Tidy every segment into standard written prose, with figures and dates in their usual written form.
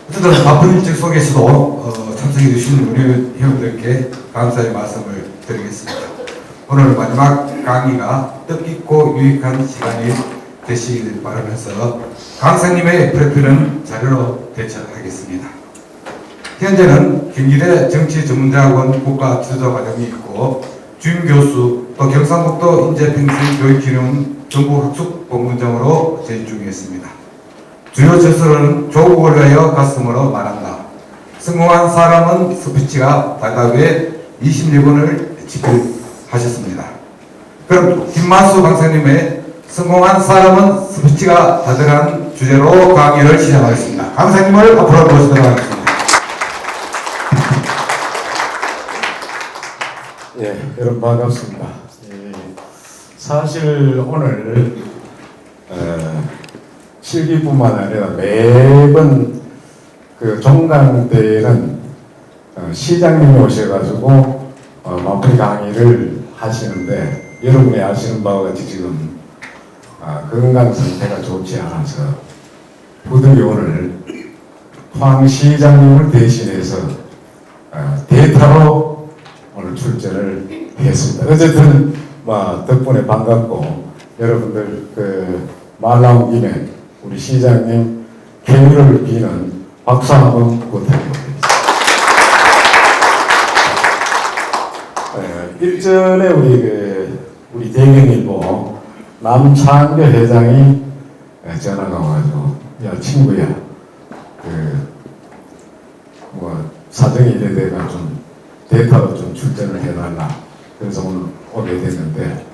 어쨌든 바쁜 일정 속에서도 참석해 주신 우리 회원들께 감사의 말씀을 드리겠습니다. 오늘 마지막 강의가 뜻깊고 유익한 시간이 되시길 바라면서 강사님의 프로필은 자료로 대처하겠습니다. 현재는 경기대 정치전문대학원 국가지도자과정이 있고 주임교수 또 경상북도 인재평등교육기능 정부학습본부장으로 재직 중에 있습니다. 주요 저서는 조국을 위하여 가슴으로 말한다. 성공한 사람은 스피치가 달다위에 26권을 집필하셨습니다. 그럼 김만수 강사님의 성공한 사람은 스피치가 다들한 주제로 강의를 시작하겠습니다. 강사님을 앞으로 모시도록 하겠습니다. 예, 여러분 반갑습니다. 사실 오늘 실기뿐만 아니라 매번 그 종강 때에는 시장님이 오셔가지고 마무리 강의를 하시는데 여러분이 아시는 바와 같이 지금 건강 상태가 좋지 않아서 부득이 오늘 황 시장님을 대신해서 대타로 오늘 출전을 했습니다. 어쨌든 덕분에 반갑고 여러분들 말 나온 김에 우리 시장님 쾌유를 비는 박수 한번 부탁드리겠습니다. 일전에 우리 대경일보 남창규 회장이 전화가 와가지고 야 친구야 사정이 이래 돼가 좀 대타로 좀 출전을 해달라. 그래서 오늘 오게 됐는데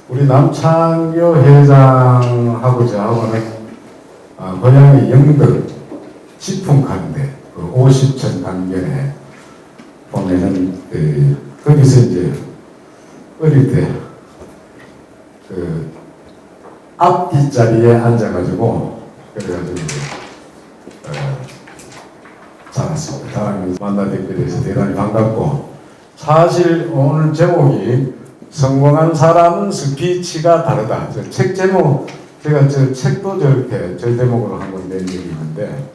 우리 남창규 회장하고 저하고는 고향이 영덕 지풍간대 50천 강변에 보면은 거기서 이제 어릴 때 앞뒷자리에 앉아가지고 그래가지고 자랐습니다. 다음에 만나뵙게 돼서 대단히 반갑고 사실 오늘 제목이 성공한 사람은 스피치가 다르다. 저 책 제목 제가 저 책도 저렇게 저 제목으로 한 권 낸 적이 있는데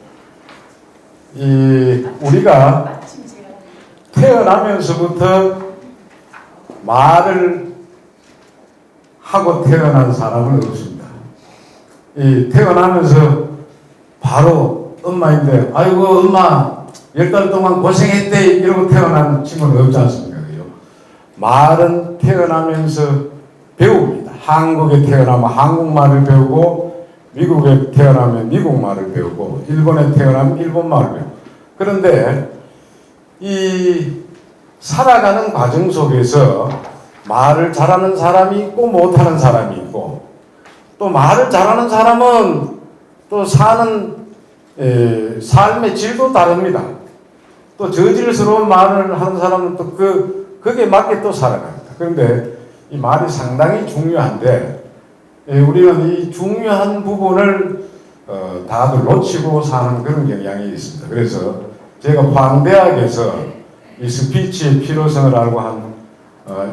우리가 태어나면서부터 말을 하고 태어난 사람은 없습니다. 태어나면서 바로 엄마인데 아이고 엄마 10달 동안 고생했대 이러고 태어난 친구는 없지 않습니까? 말은 태어나면서 배웁니다. 한국에 태어나면 한국말을 배우고 미국에 태어나면 미국말을 배우고 일본에 태어나면 일본말을 배우고 그런데 이 살아가는 과정 속에서 말을 잘하는 사람이 있고 못하는 사람이 있고 또 말을 잘하는 사람은 또 사는 삶의 질도 다릅니다. 또 저질스러운 말을 하는 사람은 또 거기에 맞게 또 살아갑니다. 그런데 이 말이 상당히 중요한데 우리는 이 중요한 부분을 다들 놓치고 사는 그런 경향이 있습니다. 그래서 제가 황대학에서 이 스피치의 필요성을 알고 한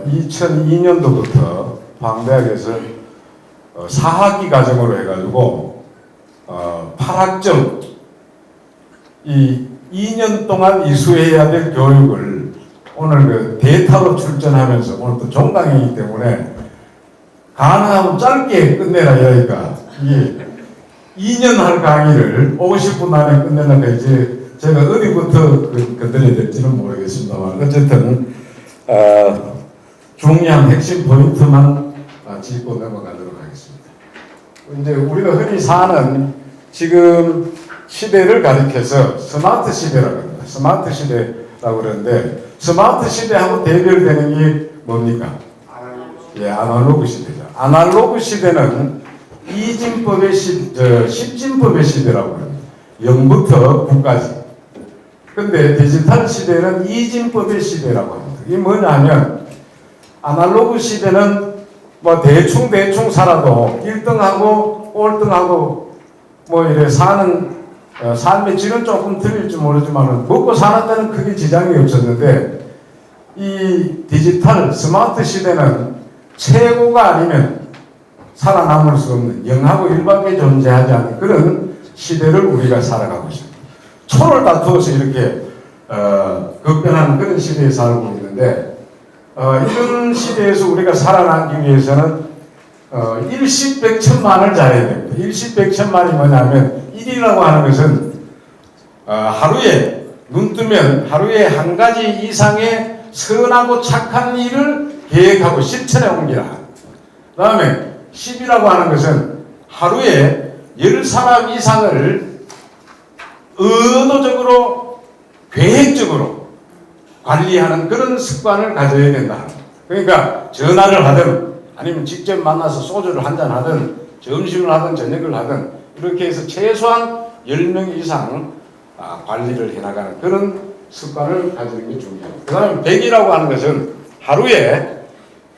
2002년도부터 황대학에서 4학기 과정으로 해가지고 8학점 이 2년 동안 이수해야 될 교육을 오늘 대타로 출전하면서 오늘 또 종강이기 때문에 가능하면 짧게 끝내라 이러니까 이게 2년 할 강의를 50분 안에 끝내려니까 이제 제가 어디부터 건드려야 될지는 모르겠습니다만 어쨌든 중요한 핵심 포인트만 짚고 넘어가도록 하겠습니다. 이제 우리가 흔히 사는 지금 시대를 가리켜서 스마트 시대라고 합니다. 스마트 시대라고 그러는데 스마트 시대하고 대별되는 게 뭡니까? 아날로그 시대죠. 아날로그 시대는 이진법의 십진법의 시대라고 합니다. 0부터 9까지. 근데 디지털 시대는 이진법의 시대라고 합니다. 이게 뭐냐 하면 아날로그 시대는 대충 살아도 1등하고 꼴등하고 이래 사는 삶의 질은 조금 틀릴지 모르지만 먹고 사는 데는 크게 지장이 없었는데 이 디지털 스마트 시대는 최고가 아니면 살아남을 수 없는 0하고 1밖에 존재하지 않는 그런 시대를 우리가 살아가고 있습니다. 초를 다투어서 이렇게 급변하는 그런 시대에 살고 있는데 이런 시대에서 우리가 살아남기 위해서는 일십백천만을 잘해야 됩니다. 일십백천만이 뭐냐면 일이라고 하는 것은 하루에 눈 뜨면 하루에 한 가지 이상의 선하고 착한 일을 계획하고 실천해 옮기라. 그 다음에 10이라고 하는 것은 하루에 10사람 이상을 의도적으로 계획적으로 관리하는 그런 습관을 가져야 된다. 그러니까 전화를 하든 아니면 직접 만나서 소주를 한잔 하든 점심을 하든 저녁을 하든 이렇게 해서 최소한 10명 이상 관리를 해나가는 그런 습관을 가지는 게 중요합니다. 그 다음에 100이라고 하는 것은 하루에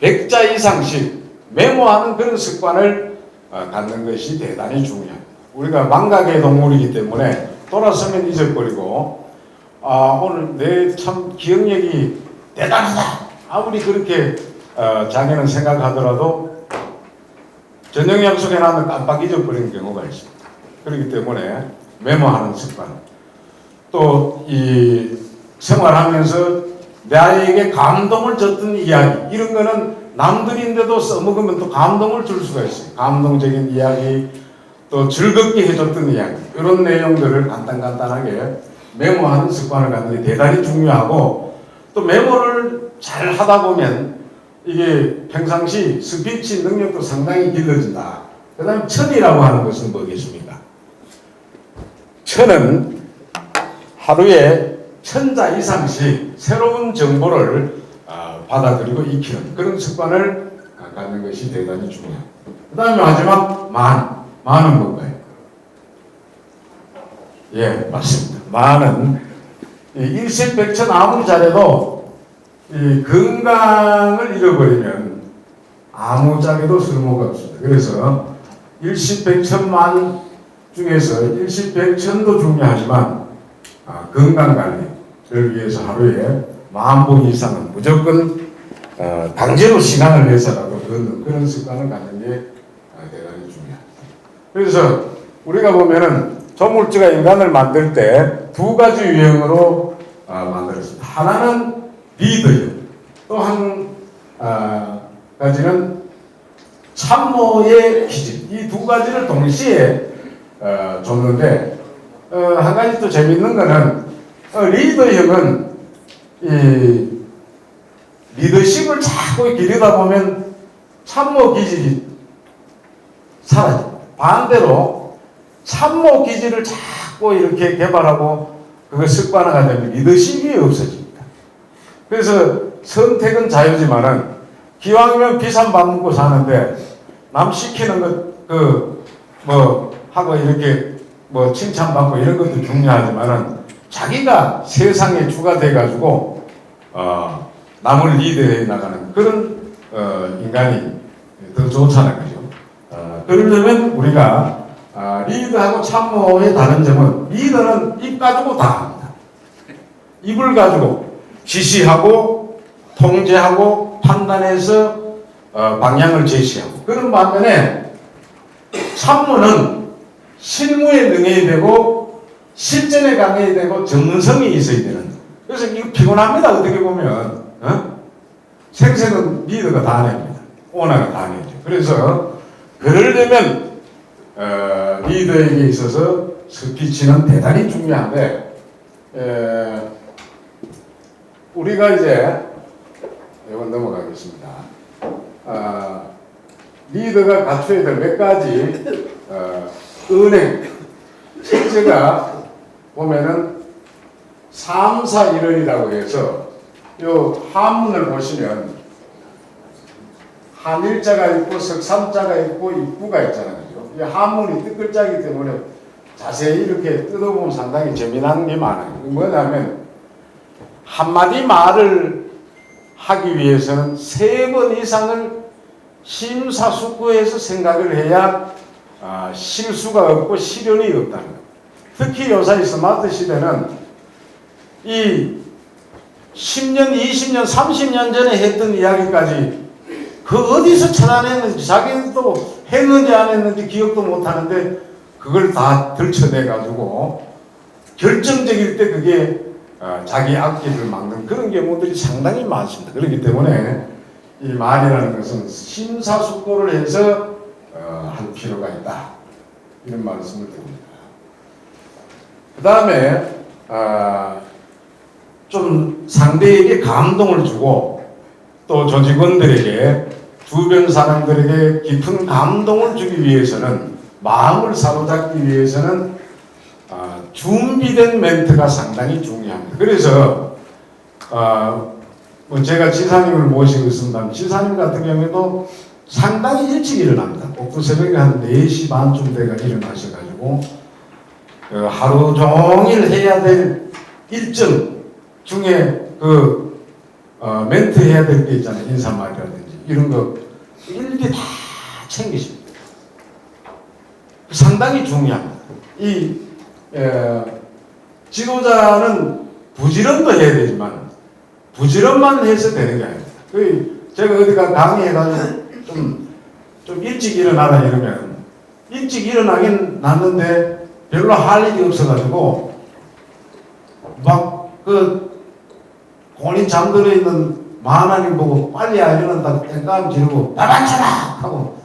100자 이상씩 메모하는 그런 습관을 갖는 것이 대단히 중요합니다. 우리가 망각의 동물이기 때문에 돌아서면 잊어버리고 오늘 내 참 기억력이 대단하다 아무리 그렇게 자기는 생각하더라도 저녁 약속해 놨는데 깜빡 잊어버리는 경우가 있습니다. 그렇기 때문에 메모하는 습관 또 이 생활하면서 나에게 감동을 줬던 이야기 이런 거는 남들인데도 써먹으면 또 감동을 줄 수가 있어요. 감동적인 이야기 또 즐겁게 해줬던 이야기 이런 내용들을 간단하게 메모하는 습관을 갖는 게 대단히 중요하고 또 메모를 잘 하다 보면 이게 평상시 스피치 능력도 상당히 길러진다. 그 다음에 천이라고 하는 것은 뭐겠습니까? 천은 하루에 1000자 이상씩 새로운 정보를 받아들이고 익히는 그런 습관을 갖는 것이 대단히 중요합니다. 그 다음에 마지막 만은 뭔가요? 예, 맞습니다. 만은 일십백천 아무리 잘해도 이 건강을 잃어버리면 아무짝에도 쓸모가 없습니다. 그래서 일십백천만 중에서 일십백천도 중요하지만 건강관리를 위해서 하루에 10,000번 이상은 무조건 강제로 시간을 내서라도 걷는 그런 습관을 갖는 게 대단히 중요합니다. 그래서 우리가 보면은 조물주가 인간을 만들 때 두 가지 유형으로 만들었습니다. 하나는 리더요. 또 한 가지는 참모의 기질. 이 두 가지를 동시에 줬는데 한 가지 또 재밌는 거는 리더형은 이 리더십을 자꾸 기르다 보면 참모 기질이 사라집니다. 반대로 참모 기질을 자꾸 이렇게 개발하고 그거 습관화가 되면 리더십이 없어집니다. 그래서 선택은 자유지만은 기왕이면 비싼 밥 먹고 사는데 남 시키는 것 하고 이렇게 칭찬받고 이런 것도 중요하지만은 자기가 세상의 주가 돼가지고 남을 리드해 나가는 그런 인간이 더 좋잖아요, 그죠? 그러려면 우리가 리드하고 참모의 다른 점은 리더는 입 가지고 다 합니다. 입을 가지고 지시하고 통제하고 판단해서 방향을 제시하고 그런 반면에 참모는 실무에 능해야 되고 실전에 강해야 되고 전문성이 있어야 되는. 그래서 이거 피곤합니다. 어떻게 보면 생색은 리더가 다 냅니다. 오너가 다 내죠. 그래서 그러려면 리더에게 있어서 스피치는 대단히 중요한데 우리가 이제 이건 넘어가겠습니다. 리더가 갖춰야 될 몇 가지 은행 실제가 보면은 3, 4, 1원이라고 해서 요 한문을 보시면 한일자가 있고 석삼자가 있고 입구가 있잖아요. 이 한문이 뜻글자이기 때문에 자세히 이렇게 뜯어보면 상당히 재미난 게 많아요. 뭐냐면 한마디 말을 하기 위해서는 3번 이상을 심사숙고해서 생각을 해야 실수가 없고 시련이 없다는 것. 특히 요새 스마트 시대는 이 10년, 20년, 30년 전에 했던 이야기까지 그 어디서 찾아냈는지 자기도 했는지 안 했는지 기억도 못 하는데 그걸 다 들춰내 가지고 결정적일 때 그게 자기 앞길을 막는 그런 경우들이 상당히 많습니다. 그렇기 때문에 이 말이라는 것은 심사숙고를 해서 할 필요가 있다. 이런 말씀을 드립니다. 그 다음에 좀 상대에게 감동을 주고 또 조직원들에게 주변 사람들에게 깊은 감동을 주기 위해서는 마음을 사로잡기 위해서는 준비된 멘트가 상당히 중요합니다. 그래서 뭐 제가 지사님을 모시고 있습니다. 지사님 같은 경우에도 상당히 일찍 일어납니다. 꼭두 새벽에 한 4시 반쯤 돼가 일어나셔가지고 하루 종일 해야 될 일정 중에 멘트 해야 될 게 있잖아요. 인사말이라든지 이런 거 일일이 다 챙기십니다. 상당히 중요합니다. 이 지도자는 부지런도 해야 되지만 부지런만 해서 되는 게 아닙니다. 제가 어디가 강의해가지고 좀 일찍 일어나라 이러면 일찍 일어나긴 났는데 별로 할 일이 없어가지고 막 본인 잠들어 있는 마하나님 보고 빨리 일어난다고 땡깡 지르고 나만쳐라 하고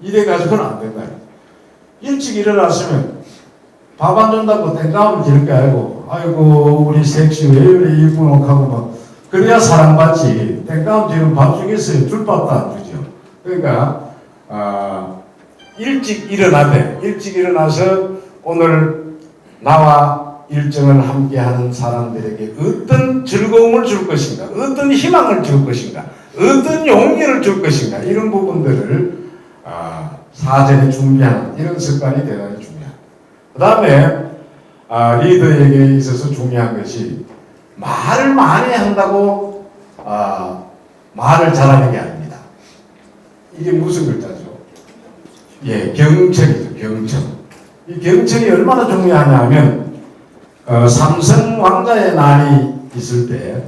이래가지고는 안 된다. 일찍 일어났으면 밥 안 준다고 땡깡을 지를 게 아니고 아이고 우리 섹시 왜 이래 이쁘노 하고 막 그래야 사랑받지. 땡깡 지르면 밥 주겠어요? 줄 밥도 안 주죠. 그러니까 일찍 일어나서 오늘 나와 일정을 함께하는 사람들에게 어떤 즐거움을 줄 것인가, 어떤 희망을 줄 것인가, 어떤 용기를 줄 것인가 이런 부분들을 사전에 준비하는 이런 습관이 대단히 중요합니다. 그 다음에 리더에게 있어서 중요한 것이 말을 많이 한다고 말을 잘하는 게 아닙니다. 이게 무슨 글자죠? 예, 경청이죠. 경청. 이 경청이 얼마나 중요하냐 하면 삼성 왕자의 날이 있을 때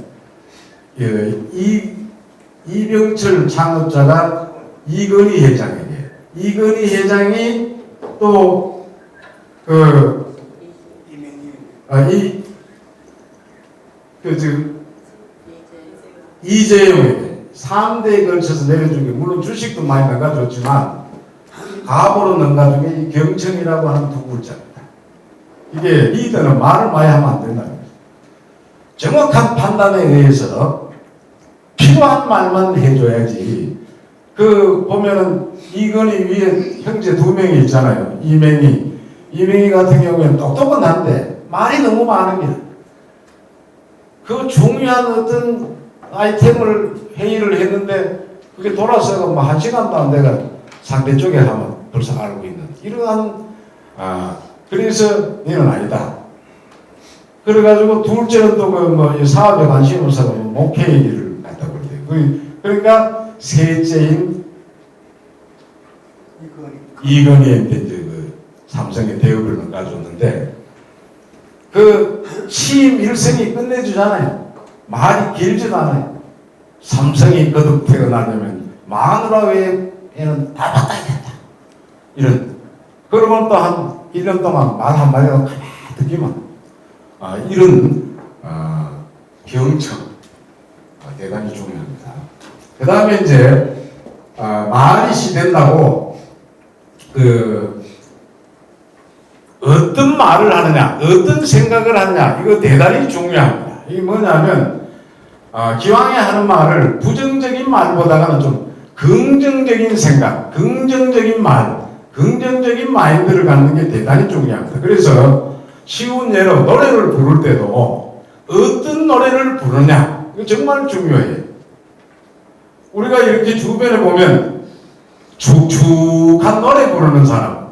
이병철 창업자가 이건희 회장에게 이건희 회장이 또 이재용에게 3대에 걸쳐서 내려준 게 물론 주식도 많이 넘가줬지만 갑으로 넘가준 게 이 경청이라고 하는 두 글자입니다. 이게 리더는 말을 많이 하면 안 된다는 거죠. 정확한 판단에 의해서 필요한 말만 해줘야지. 보면은 이건희 위에 형제 2명이 있잖아요. 이명희 같은 경우에는 똑똑은 한데 말이 너무 많은 게 그 중요한 어떤 아이템을 회의를 했는데 그게 돌아서가 뭐 1시간도 안 돼가 상대 쪽에 하면 벌써 알고 있는 이러한 그래서 너는 아니다. 그래가지고 둘째는 또 사업에 관심 없어서 목회 일을 갖다 그러대요. 그러니까 셋째인 이건희한테 이제 삼성의 대우를 넘가줬는데 취임 일성이 끝내주잖아요. 말이 길지도 않아요. 삼성이 거듭 태어나려면 마누라 외에는 다 받아야 된다. 이런. 그러면 또 한 1년 동안 말 한마디로 가만히 듣기만. 이런 경청 대단히 중요합니다. 그 다음에 이제 말이 시된다고 어떤 말을 하느냐, 어떤 생각을 하느냐, 이거 대단히 중요합니다. 이게 뭐냐면, 기왕에 하는 말을 부정적인 말보다는 좀 긍정적인 생각, 긍정적인 말, 긍정적인 마인드를 갖는 게 대단히 중요합니다. 그래서 쉬운 예로 노래를 부를 때도 어떤 노래를 부르냐, 이거 정말 중요해요. 우리가 이렇게 주변에 보면 축축한 노래 부르는 사람,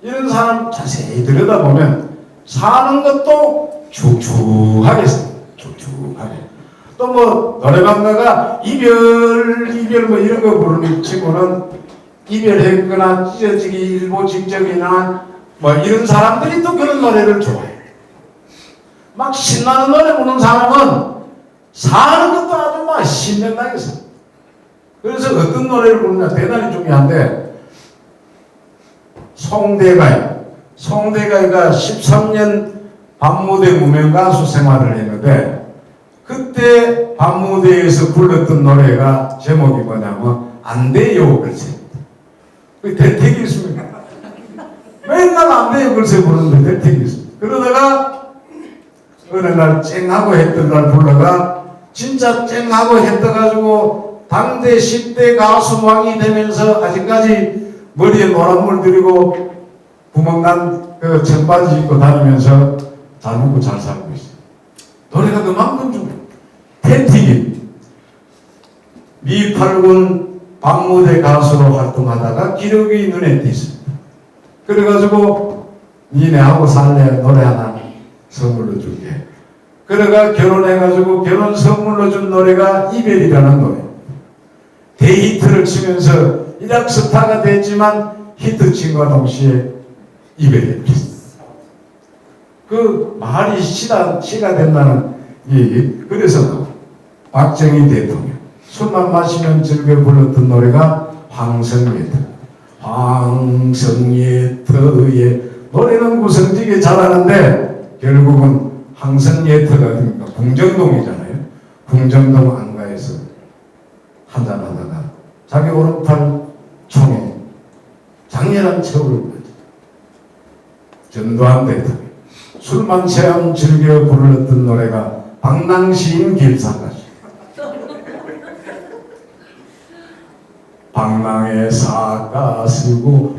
이런 사람 자세히 들여다보면 사는 것도 축축하게 삽니다. 축축하게. 또 노래방 가가 이별 이런 거 부르는 친구는 이별했거나 찢어지기 일보 직전이나 이런 사람들이 또 그런 노래를 좋아해. 막 신나는 노래 부르는 사람은 사는 것도 아주 신명나게 삽니다. 그래서 어떤 노래를 부르냐 대단히 중요한데 송대가이가 13년 밤무대 무명 가수 생활을 했는데 그때 밤무대에서 불렀던 노래가 제목이 뭐냐면 안 돼요 글쎄. 그 대택이 있습니다. 맨날 안 돼요 글쎄 부르는데 대택이 있습니다. 그러다가 어느 날 쨍하고 했던 날 불러가 진짜 쨍하고 했어가지고 당대 10대 가수왕이 되면서 아직까지 머리에 노란물 들이고 구멍난 그 청바지 입고 다니면서 잘 먹고 잘 살고 있어요. 노래가 그만큼 좀 팬티기. 미 8군 밤무대 가수로 활동하다가 기록이 눈에 띄습니다. 그래가지고 니네하고 살래 노래 하나 선물로 줄게. 그래가 결혼해가지고 결혼 선물로 준 노래가 이별이라는 노래. 데이트를 치면서 일약 스타가 됐지만 히트친과 동시에 이별이 됐습니다. 그 말이 시가 된다는 얘기. 그래서 박정희 대통령 술만 마시면 즐겨 불렀던 노래가 황성예터. 황성예터의 노래는 구성지게 잘하는데 결국은 황성예터가 됩니까? 궁정동이잖아요. 궁정동 안가에서 한잔하다가 자기 오른팔 총에 장렬한 최후를 보였죠. 전두환 대통령 술만 체험 즐겨 불렀던 노래가 방랑시인 길사가시. 방랑에 사가 쓰고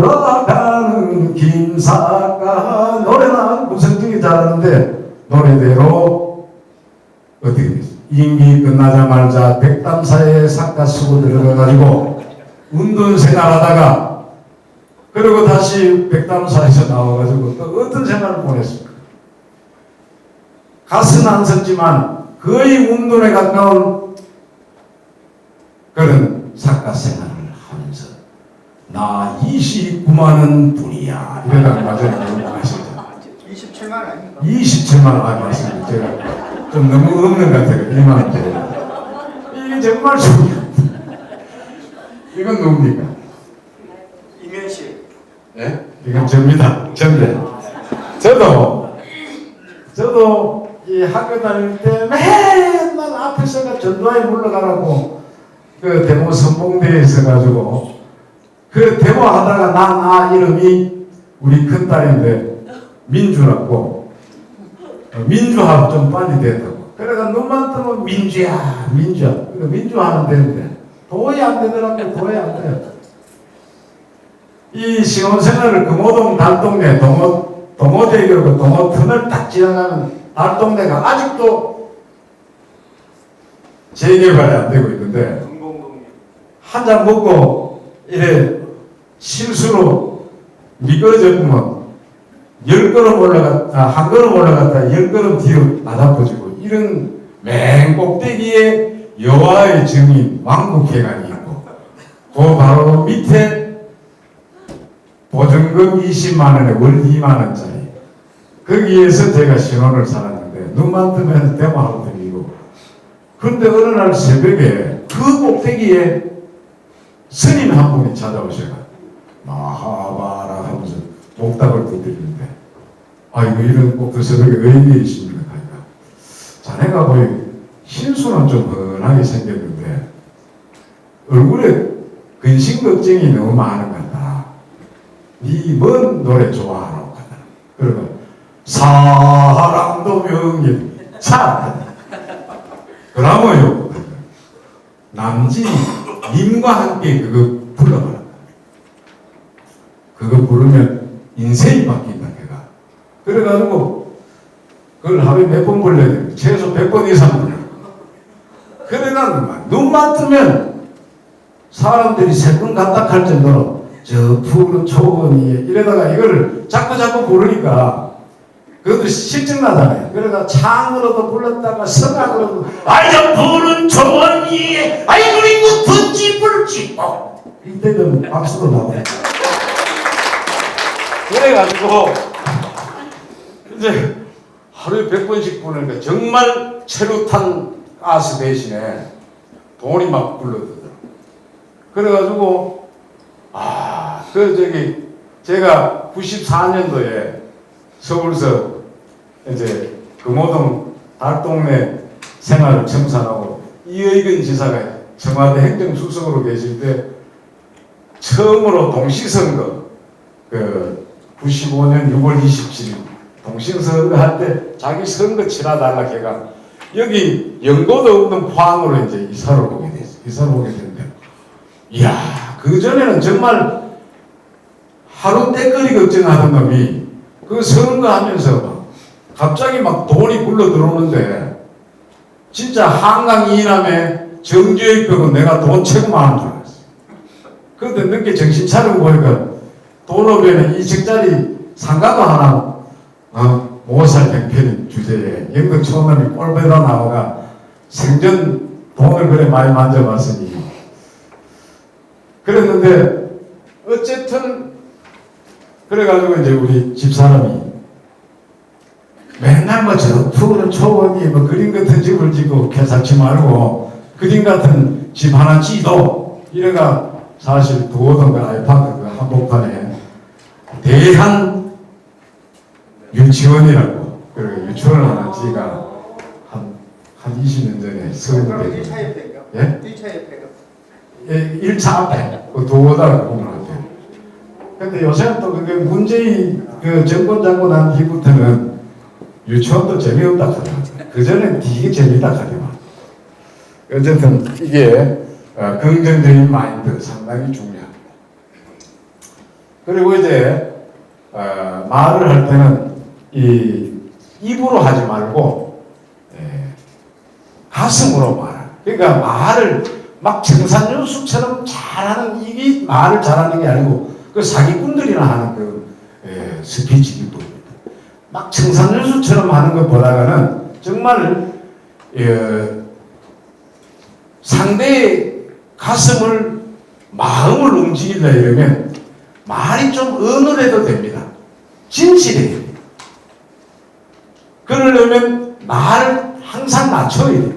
돌아가는 김사가. 노래는 구성적이 잘하는데 노래대로 어떻게 됐어요? 임기 끝나자마자 백담사에 사가 쓰고 들어가가지고 운동 생활하다가 그리고 다시 백담사에서 나와가지고 또 어떤 생활을 보냈습니까? 가스는 안 썼지만 거의 운동에 가까운 그런 사가 생활을 하면서 나 29만원 뿐이야 이러다가 맞아요. 27만 아닙니까? 27만 원 맞습니다. 제가 좀 너무 없는 것 같아요. 2만원 이게 정말 중요합니다. 이건 누굽니까? 이면식. 네? 이건 접니다. 접대. 저도 이 학교 다닐 때 맨날 앞에서가 전두환이 물러가라고 그 데모 선봉대에 있어가지고 그 데모 하다가 나 이름이 우리 큰딸인데 민주라고 민주하고 좀 빨리 된다고. 그래가 눈만 뜨면 민주야. 민주하면 되는데 도저히 안 되더라고요. 도저히 안 돼요. 이 시원생활을 금호동 달동네 동호대교로 동호터널 딱 지나가는 달동네가 아직도 재개발이 안 되고 있는데 한 잔 먹고 이래 실수로 미끄러졌구먼 10걸음 올라갔다 한 걸음 올라갔다 10걸음 뒤로 나다퍼지고 이런 맨 꼭대기에 여호와의 증인 왕국회관이 있고 그 바로 밑에 보증금 20만원에 월 2만원짜리 거기에서 제가 신혼을 살았는데 눈만 뜨면 대마하고 들리고 그런데 어느 날 새벽에 그 꼭대기에 스님 한 분이 찾아오셔가 마하바라 하면서 목답을 두드리는데 아이고 이런 꼭 그 새벽에 의미이십니까? 하니까 자네가 거의 신수는 좀 훤하게 생겼는데 얼굴에 근심 걱정이 너무 많은 것 같다. 니 뭔 노래 좋아하라고 하더라. 그러면 사랑도 명예 차 그러면요 남진이 님과 함께 그거 불러봐라. 그거 부르면 인생이 바뀐다 걔가. 그래가지고 그걸 하루에 몇 번 불러야 돼. 최소 100번 이상 불러. 그래가 눈만 뜨면 사람들이 새끈 간닥할 정도로 저 푸른 초원 위에 이러다가 이거를 자꾸 부르니까 그것도 실증나잖아요. 그러다 창으로도 불렀다가 성악으로도 아이 저 푸른 초원 위에 아이 그리고 던지불 짓고 이때는 박수로 나와요. 그래가지고 이제 하루에 100번씩 부르니까 정말 체류탄 가스 대신에 돈이 막 불러들더라고요. 그래가지고 제가 94년도에 서울서 이제 금호동 달동네 생활을 청산하고 이의근 지사가 청와대 행정수석으로 계실 때 처음으로 동시선거 95년 6월 27일 동시선거 할 때 자기 선거 치러달라 걔가 여기 연고도 없는 포항으로 이제 이사를 오게 됐어요. 이사를 오게 됐는데 이야 그전에는 정말 하루 때거리 걱정하던 놈이 그 선거하면서 막 갑자기 막 돈이 굴러 들어오는데 진짜 한강 이남에 정주행 빼고 내가 돈 최고 많은 줄 알았어요. 그런데 늦게 정신 차리고 보니까 도로변에 2층짜리 상가도 하나 모살 백편인 주제에 연극 초놈이 꼴배로 나와가 생전 돈을 그래 많이 만져봤으니 그랬는데 어쨌든 그래가지고 이제 우리 집사람이 맨날 뭐 저 푸른 초원이 뭐 그림 같은 집을 짓고 개살치 말고 그림 같은 집 하나 지도 이래가 사실 두어던가 아이파크 그 한복판에 대한 유치원이라고 그리고 유치원을 하나 지가 한 20년 전에 서울에 1차 옆에요? 예? 1차 옆에요? 예, 1차 앞에 그 두어다가 공부하는데 근데 요새는 또 그게 문재인 그 정권 잡고 난 뒤부터는 유치원도 재미없다 하더라고요. 그전엔 되게 재미있다 하더만. 어쨌든 이게 긍정적인 마인드 상당히 중요합니다. 그리고 이제 말을 할 때는 이 입으로 하지 말고 가슴으로 말하라. 그러니까 말을 막 정산윤숙처럼 잘하는 이게 말을 잘하는 게 아니고 그 사기꾼들이나 하는 그 스피치 기법입니다. 막 정산윤숙처럼 하는 것보다는 정말 상대의 가슴을 마음을 움직이려 이러면 말이 좀 어눌해도 됩니다. 진실해야 돼요. 그러려면 말을 항상 맞춰야 돼요.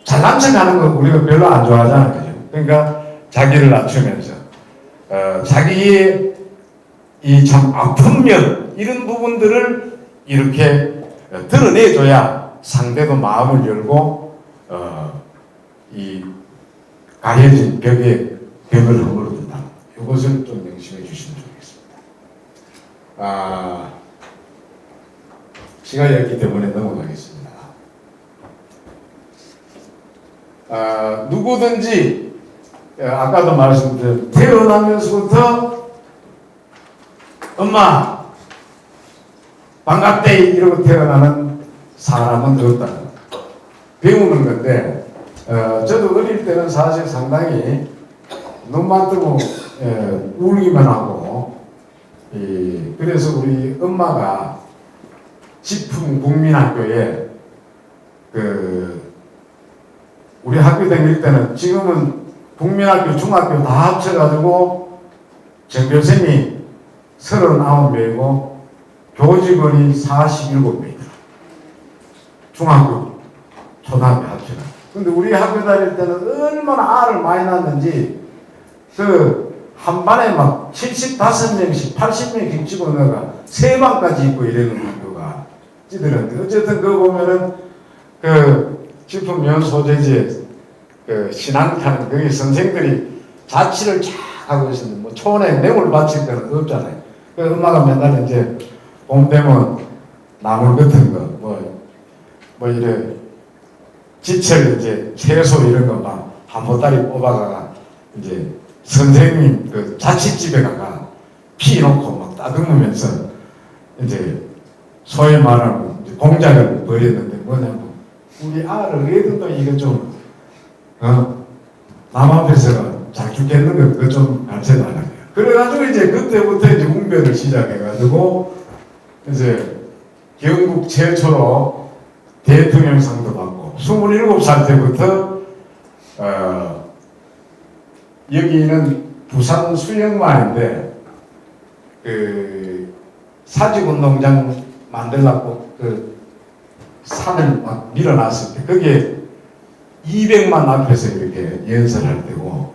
잘난 척하는 거 우리가 별로 안 좋아하잖아요. 그러니까 자기를 낮추면서 자기의 이 참 아픈 면 이런 부분들을 이렇게 드러내줘야 상대도 마음을 열고 이 가려진 벽에 벽을 허물어준다. 이것을 좀 명심해 주시면 좋겠습니다. 시간이 없기 때문에 넘어가겠습니다. 누구든지 아까도 말씀드린 태어나면서부터 엄마 반갑대 이러고 태어나는 사람은 없다. 배우는 건데 저도 어릴 때는 사실 상당히 눈만 뜨고 울기만 하고 그래서 우리 엄마가 지풍 국민학교에 우리 학교 다닐 때는 지금은 국민학교 중학교 다 합쳐가지고 전교생이 39명이고 교직원이 47명이다. 중학교 초등학교 합쳐가. 근데 우리 학교 다닐 때는 얼마나 알을 많이 낳는지 한 반에 막 75명씩 80명씩 집어넣어가 3반까지 있고 이러는 학교가 찌들었는데 어쨌든 그거 보면은 지품면 소재지에 신앙타는 거기 선생들이 자취를 쫙 하고 있었는데 뭐 초원에 뇌물 바칠 거는 없잖아요. 그 엄마가 맨날 이제 봄 되면 나물 같은 거 뭐 이래 지철 이제 채소 이런 거 막 한 보따리 뽑아가 이제 선생님 그 자취집에 가가 피 놓고 막 따듬으면서 이제 소위 말하는 공작을 벌였는데 뭐냐면 우리 아를 애들도 이거 좀 남 앞에서 잘 죽겠는 거 그거 좀 가르쳐달라고요. 그래가지고 이제 그때부터 이제 웅변을 시작해가지고 이제 경국 최초로 대통령상도 받고 27살 때부터 여기는 부산 수영마을인데 사직운동장 만들려고 산을 막 밀어놨을 때 거기에 200만 앞에서 이렇게 연설할 때고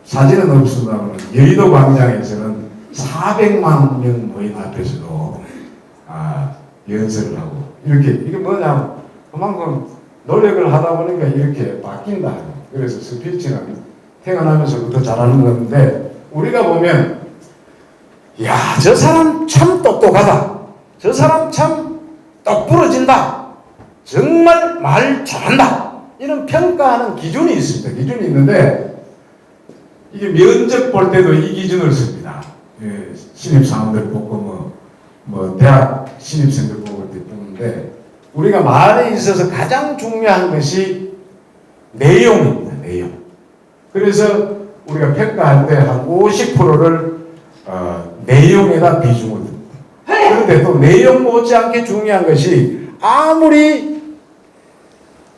사진은 없습니다만 여의도 광장에서는 400만 명 모임 앞에서도 연설을 하고 이렇게 이게 뭐냐면 그만큼 노력을 하다 보니까 이렇게 바뀐다. 그래서 스피치는 태어나면서부터 잘하는 건데 우리가 보면 야, 저 사람 참 똑똑하다. 저 사람 참 똑부러진다. 정말 말 잘한다. 이런 평가하는 기준이 있습니다. 기준이 있는데 이게 면접 볼 때도 이 기준을 씁니다. 예, 신입사원들 보고 대학 신입생들 보고 때 보는데 우리가 말에 있어서 가장 중요한 것이 내용입니다. 내용. 그래서 우리가 평가할 때 한 50%를 내용에다 비중을 둡니다. 그런데 또 내용 못지않게 중요한 것이 아무리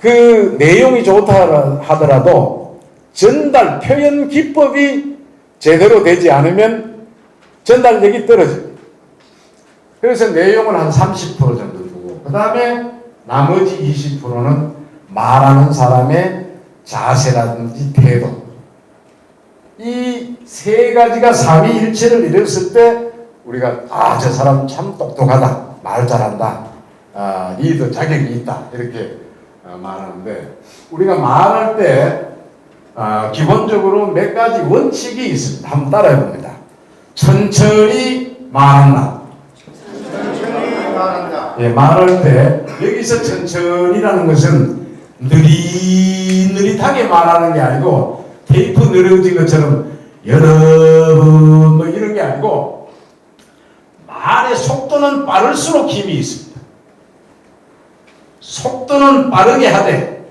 그 내용이 좋다 하더라도 전달, 표현 기법이 제대로 되지 않으면 전달력이 떨어집니다. 그래서 내용을 한 30% 정도 두고 그 다음에 나머지 20%는 말하는 사람의 자세라든지 태도 이 세 가지가 삼위일체를 이뤘을 때 우리가 저 사람 참 똑똑하다 말 잘한다 리더 자격이 있다 이렇게 말하는데 우리가 말할 때 기본적으로 몇 가지 원칙이 있습니다. 한번 따라해 봅니다. 천천히 말한다. 천천히 말한다. 예, 말할 때 여기서 천천히라는 것은 느릿느릿하게 말하는 게 아니고 테이프 늘어진 것처럼 여러분 뭐 이런 게 아니고 말의 속도는 빠를수록 힘이 있습니다. 속도는 빠르게 하되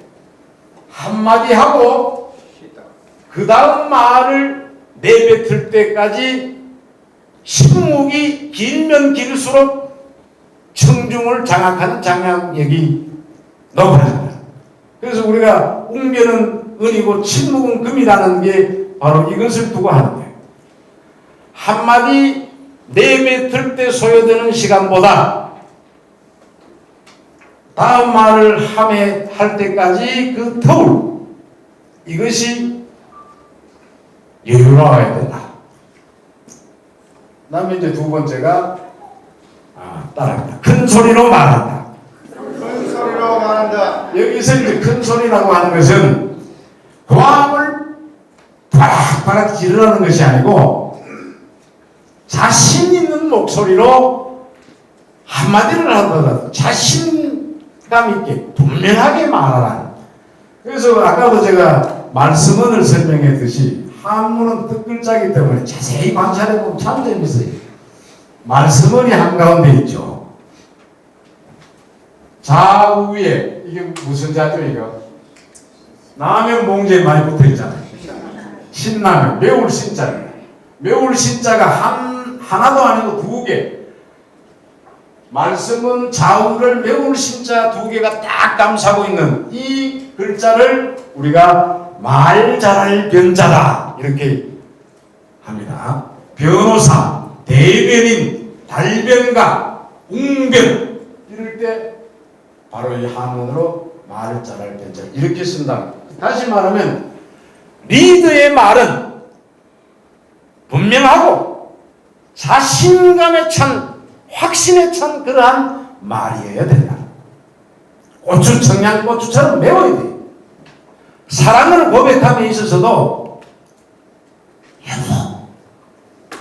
한마디 하고 그 다음 말을 내뱉을 때까지 침묵이 길면 길수록 청중을 장악하는 장악력이 높아집니다. 그래서 우리가 웅변은 은이고 침묵은 금이라는 게 바로 이것을 두고 하는 거예요. 한마디 내뱉을 때 소요되는 시간보다 다음 말을 할 때까지 그 터울 이것이 여유로워야 된다. 그 다음에 이제 두 번째가 따라합니다. 큰 소리로 말한다. 큰 소리로 말한다. 여기서 이제 큰 소리라고 하는 것은 고함을 바락바락 지르라는 것이 아니고 자신 있는 목소리로 한마디를 하더라도 자신감 있게 분명하게 말하라. 그래서 아까도 제가 말씀문을 설명했듯이 한문은 뜻글자이기 때문에 자세히 관찰해보면 참 재밌어요. 말씀문이 한가운데 있죠. 좌우에 이게 무슨 자죠 이거? 라면 봉지에 많이 붙어있잖아요. 신라면 매울 신자입니다. 매울 신자가 하나도 아니고 두 개. 말씀은 좌우를 매울 신자 두 개가 딱 감싸고 있는 이 글자를 우리가 말 잘할 변자다 이렇게 합니다. 변호사, 대변인, 달변가, 웅변 이럴 때 바로 이 한문으로 말을 잘할 변자 이렇게 쓴다. 다시 말하면 리더의 말은 분명하고 자신감에 찬 확신에 찬 그러한 말이어야 된다. 고추, 청양고추처럼 매워야 돼. 사랑을 고백함에 있어서도 여보,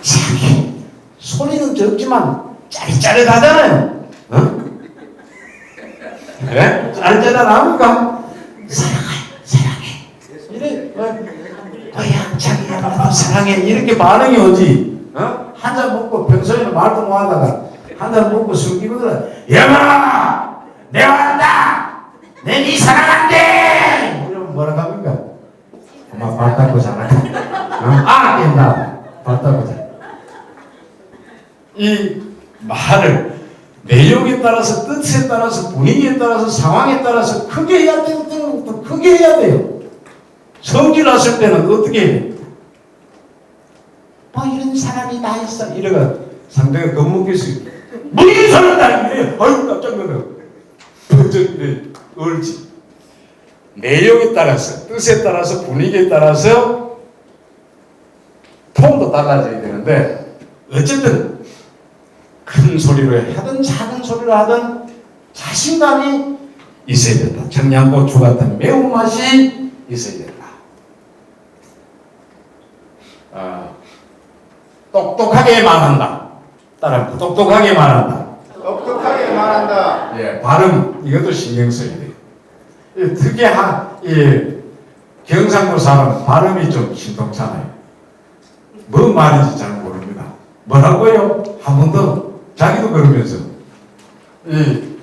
자기 소리는 적지만 짜릿짜릿하잖아요. 어? 그래? 짜릿짜릿합니까? 사랑해. 이래, 뭐야, 자기야, 나도 사랑해. 이렇게 반응이 오지. 한 잔 먹고 평소에는 말도 못 하다가 한 잔 먹고 숨기거든. 여보, 내가 왔다. 내 니 사랑한대. 이러면 뭐라고 합니까? 엄마 발 닦고 자라. 깬다. 발 닦고 자라. 이 말을 내용에 따라서 뜻에 따라서 분위기에 따라서 상황에 따라서 크게 해야 되는 때는 크게 해야 돼요. 성질 났을 때는 어떻게 해요? 뭐 이런 사람이 다 있어. 이래가 상대가 겁먹겠어요. 뭐 이런 사람이 다 있네. 아유 깜짝 놀라. 이래 얼지. 내용에 따라서 뜻에 따라서 분위기에 따라서 톤도 달라져야 되는데 어쨌든 큰 소리로 하든 작은 소리로 하든 자신감이 있어야 된다. 청양고추 같은 매운맛이 있어야 된다. 똑똑하게 말한다. 따라합니다. 똑똑하게 말한다. 똑똑하게 말한다. 예, 발음 이것도 신경 써야 돼요. 특이한 경상도 사람은 발음이 좀 신통찮아요. 뭔 말인지 잘 모릅니다. 뭐라고요? 한 번 더 자기도 그러면서 이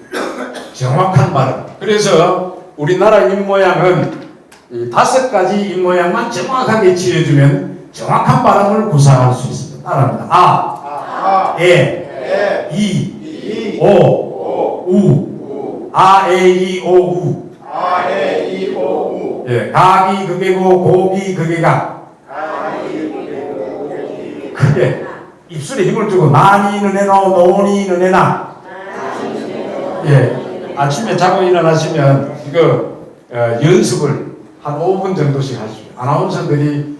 정확한 발음. 그래서 우리나라 입모양은 이 5가지 입모양만 정확하게 지어주면 정확한 발음을 구사할 수 있습니다. 따라합니다. 아, 에, 이, 이, 오, 우, 아, 에, 이, 오, 우. 아, 에, 이, 오, 우. 예, 각이 그게고 고기 그게가 크게 입술에 힘을 주고 나니는 해나 노니는 해나. 예, 아침에 자고 일어나시면 이거 연습을 한 5분 정도씩 하십시오. 아나운서들이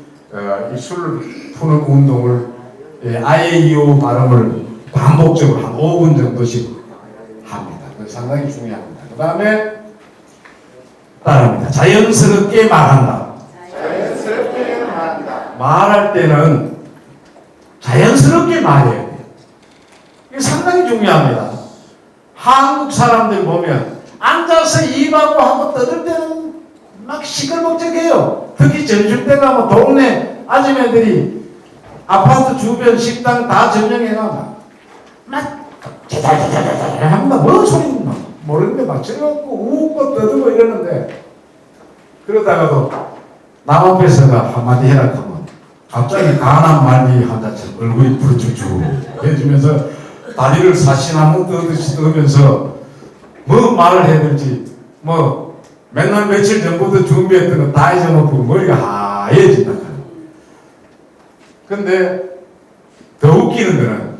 입술을 푸는 운동을 아이이오 발음을 반복적으로 한 5분 정도씩 합니다. 상당히 중요합니다. 그 다음에 따라합니다. 자연스럽게 말한다. 자연스럽게 말한다. 말할 때는 자연스럽게 말해야 돼요. 이게 상당히 중요합니다. 한국 사람들 보면 앉아서 입하고 하고 떠들 때는 막 시끌벅적해요. 특히 점심때 가면 동네 아줌마들이 아파트 주변 식당 다 점령해가 막 자자자자자 합니다. 뭔 소리인가 모르는데 막 즐겁고 웃고 떠들고 이러는데 그러다가도 남 앞에서가 한마디 해라 하면 갑자기 가난 말미 환자처럼 얼굴이 부르쭉쭉 해주면서 다리를 사시나무 떠듯이 떠면서 뭐 말을 해야 될지 뭐 맨날 며칠 전부터 준비했던 거 다 잊어먹고 머리가 하얘진다. 근데 더 웃기는 거는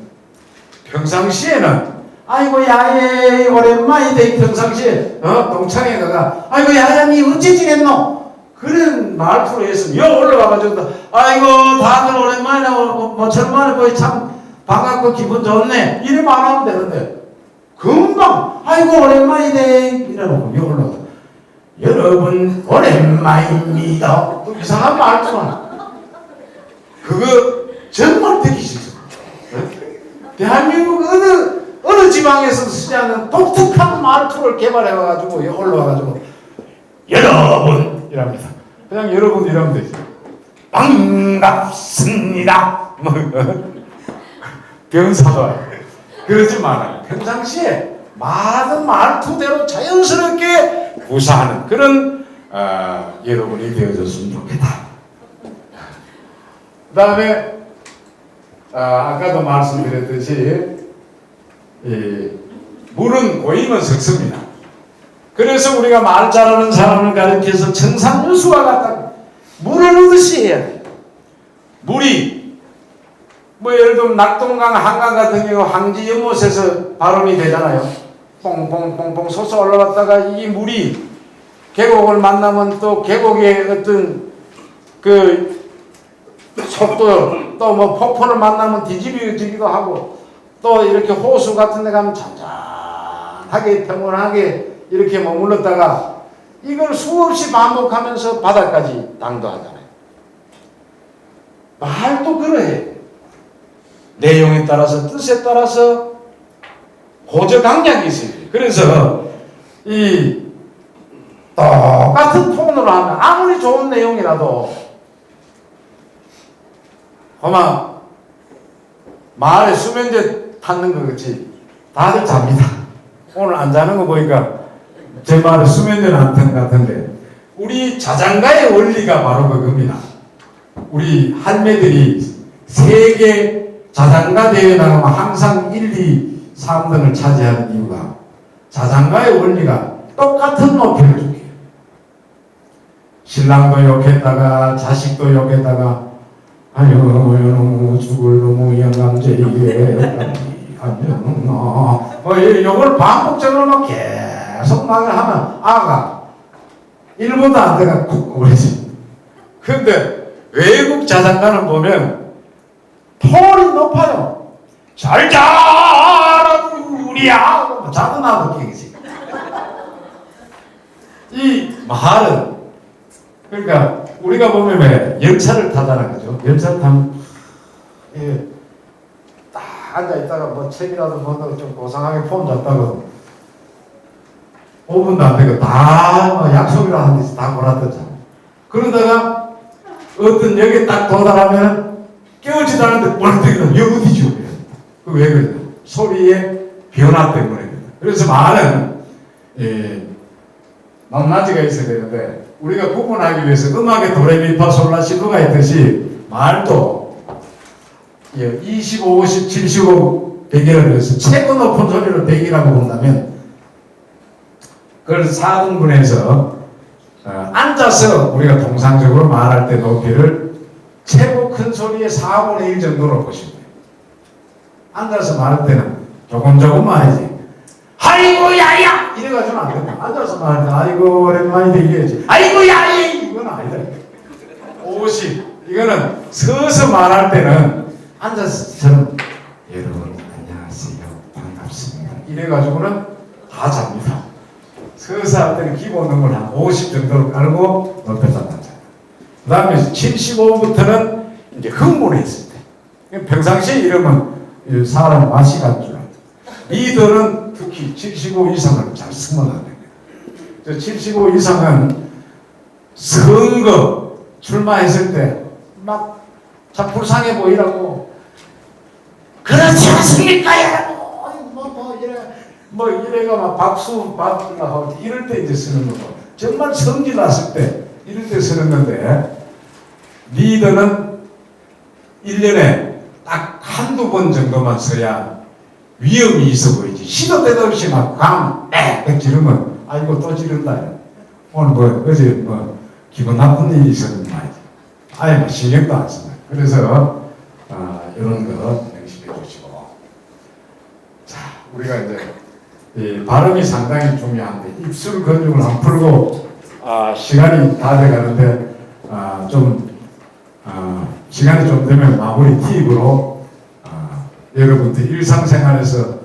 평상시에는 아이고 야예 오랜만이다. 평상시에 동창회 가가 아이고 야야니 어찌 지냈노? 그런 말투로 해서 여 올라가가지고 아이고 다들 오랜만에 모처럼만에 거의 참 반갑고 기분 좋네 이래 말하면 되는데 금방 아이고 오랜만이네 이래놓고 여 올라가 여러분 오랜만입니다. 이상한 말투만 그거 정말 듣기 싫습니다. 대한민국 어느 지방에서도 쓰지 않는 독특한 말투를 개발해와가지고 여 올라와가지고 여러분 이랍니다. 그냥 여러분 이러면 되죠. 반갑습니다. 병사도 그러지 말아요. 평상시에 말하던 말투대로 자연스럽게 구사하는 그런 여러분이 되어줬으면 좋겠다. 그 다음에 아까도 말씀드렸듯이 물은 고이면 섞습니다. 그래서 우리가 말 잘하는 사람을 가리켜서 청산유수와 같다. 물을 얻듯이 해야 돼요. 물이 뭐 예를 들면 낙동강 한강 같은 경우 항지 연못에서 발음이 되잖아요. 뽕뽕뽕뽕 솟아 올라갔다가 이 물이 계곡을 만나면 또 계곡의 어떤 그 속도 또 뭐 폭포를 만나면 뒤집어지기도 하고 또 이렇게 호수 같은 데 가면 잔잔하게 평온하게 이렇게 머물렀다가 이걸 수없이 반복하면서 바다까지 당도하잖아요. 말도 그러해. 내용에 따라서 뜻에 따라서 고저강약이 있어요. 그래서 이 똑같은 톤으로 하면 아무리 좋은 내용이라도 아마 말에 수면제 탔는 거 같이 다들 잡니다. 오늘 안 자는 거 보니까 제 말에 수면제는 안 탄 것 같은데 우리 자장가의 원리가 바로 그겁니다. 우리 할매들이 세계 자장가 대회 나가면 항상 1, 2, 3등을 차지하는 이유가 자장가의 원리가 똑같은 높이를 주게. 신랑도 욕했다가 자식도 욕했다가 아유 죽을 놈의 영감제에 요걸 반복적으로 막 계속 말을 하면 아가 1분도 안 돼가 쿡 그러지. 근데 외국 자장가는 보면 톤이 높아요. 잘 자라 우리야. 자도 나도 깨지. 이 말은 그러니까 우리가 보면 왜 열차를 타잖아, 그죠? 열차 타면 예, 딱 앉아 있다가 뭐 책이라도 보다가 좀 고상하게 폰 잡다가 5분도 안 되고 다 약속이라 하는 데서 다 골아듣잖아. 그러다가 어떤 역에 딱 도달하면 깨어지도 않는데 벌떡이다. 여기 어디죠? 그 왜 그래? 소리의 변화 때문에. 그래서 말은 높낮이가 있어야 되는데 우리가 구분하기 위해서 음악의 도레미파솔라시도가 있듯이 말도 25, 50, 75, 100이라고 해서 최고 높은 소리로 100이라고 본다면 그걸 4등분해서 앉아서 우리가 통상적으로 말할 때 높이를 최고 큰 소리의 4분의 1 정도로 보시면 돼요. 앉아서 말할 때는 조금 말이지. 아이고 야야 이래가지고는 안 된다. 앉아서 말할 때 아이고 오랜만이다 이래야지. 아이고 야야 이건 아니다. 50 이거는 서서 말할 때는 앉아서처럼 여러분 안녕하세요 반갑습니다 이래가지고는 다 잡니다. 서서 할 때는 기본 음을 한 50 정도로 깔고 높여서 앉아. 그 다음에 75부터는 이제 흥분했을 때. 평상시에 이러면 사람 맛이 간 줄 알아요. 리더는 특히 75 이상을 잘 쓰면 안 됩니다. 75 이상은 선거 출마했을 때 막 참 불쌍해 보이라고 그렇지 않습니까 여러분 뭐 이래가 막 박수 받으려 하고 이럴 때 이제 쓰는 거고 정말 성질 났을 때 이럴 때 쓰는 건데 리더는 1년에 딱 한두 번 정도만 써야 위험이 있어 보이지. 시도 때도 없이 막 빽빽 지르면 아이고 또 지른다. 오늘 뭐 어제 뭐 기분 나쁜 일이 있었는 말이지. 아예 뭐 신경도 안 씁니다. 그래서 이런 거 명심해 주시고 자 우리가 이제 이 발음이 상당히 중요한데 입술 근육을 안 풀고 시간이 다 돼가는데 시간이 좀 되면 마무리 팁으로 여러분들 일상생활에서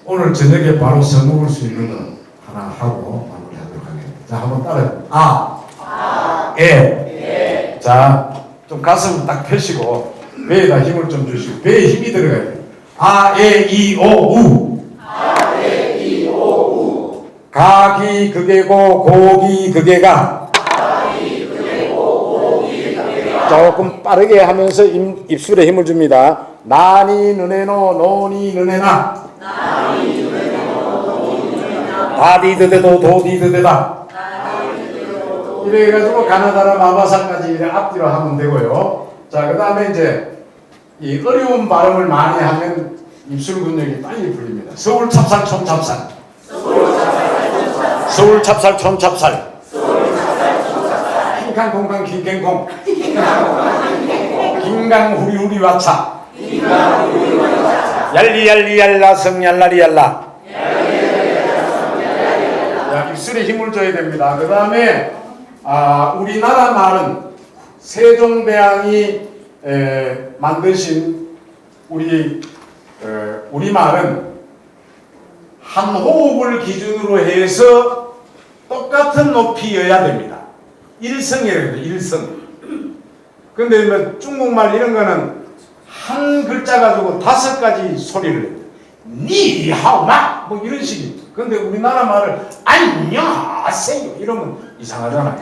오늘 저녁에 바로 써먹을 수 있는 거 하나 하고 마무리하도록 하겠습니다. 자 한번 따라해. 에. 자 좀 가슴 딱 펴시고 배에다 힘을 좀 주시고 배에 힘이 들어가야 돼요. 에, 이, 오, 우. 가기 그게고 고기 그게가 조금 빠르게 하면서 입술에 힘을 줍니다. 나니 느네노 노니 느네나 다디드데도 도디드데다 이래가지고 가나다라 마바사까지 이래 앞뒤로 하면 되고요. 자 그 다음에 이제 이 어려운 발음을 많이 하면 입술 근육이 빨리 풀립니다. 서울 찹쌀 촌찹쌀 서울 찹쌀 촌찹쌀 킹캉 콩캉 킹캥콩 긴강 후리후리 와차 얄리얄리 얄라 성얄라리 얄라 입술에 힘을 줘야 됩니다. 그 다음에 우리나라 말은 세종대왕이 만드신 우리 말은 한 호흡을 기준으로 해서 똑같은 높이여야 됩니다. 일성이라고 해요. 일성. 근데 뭐 중국말 이런 거는 한 글자 가지고 5가지 소리를 해요. 니하오마 뭐 이런 식이. 근데 우리나라 말을 안녕하세요 이러면 이상하잖아요.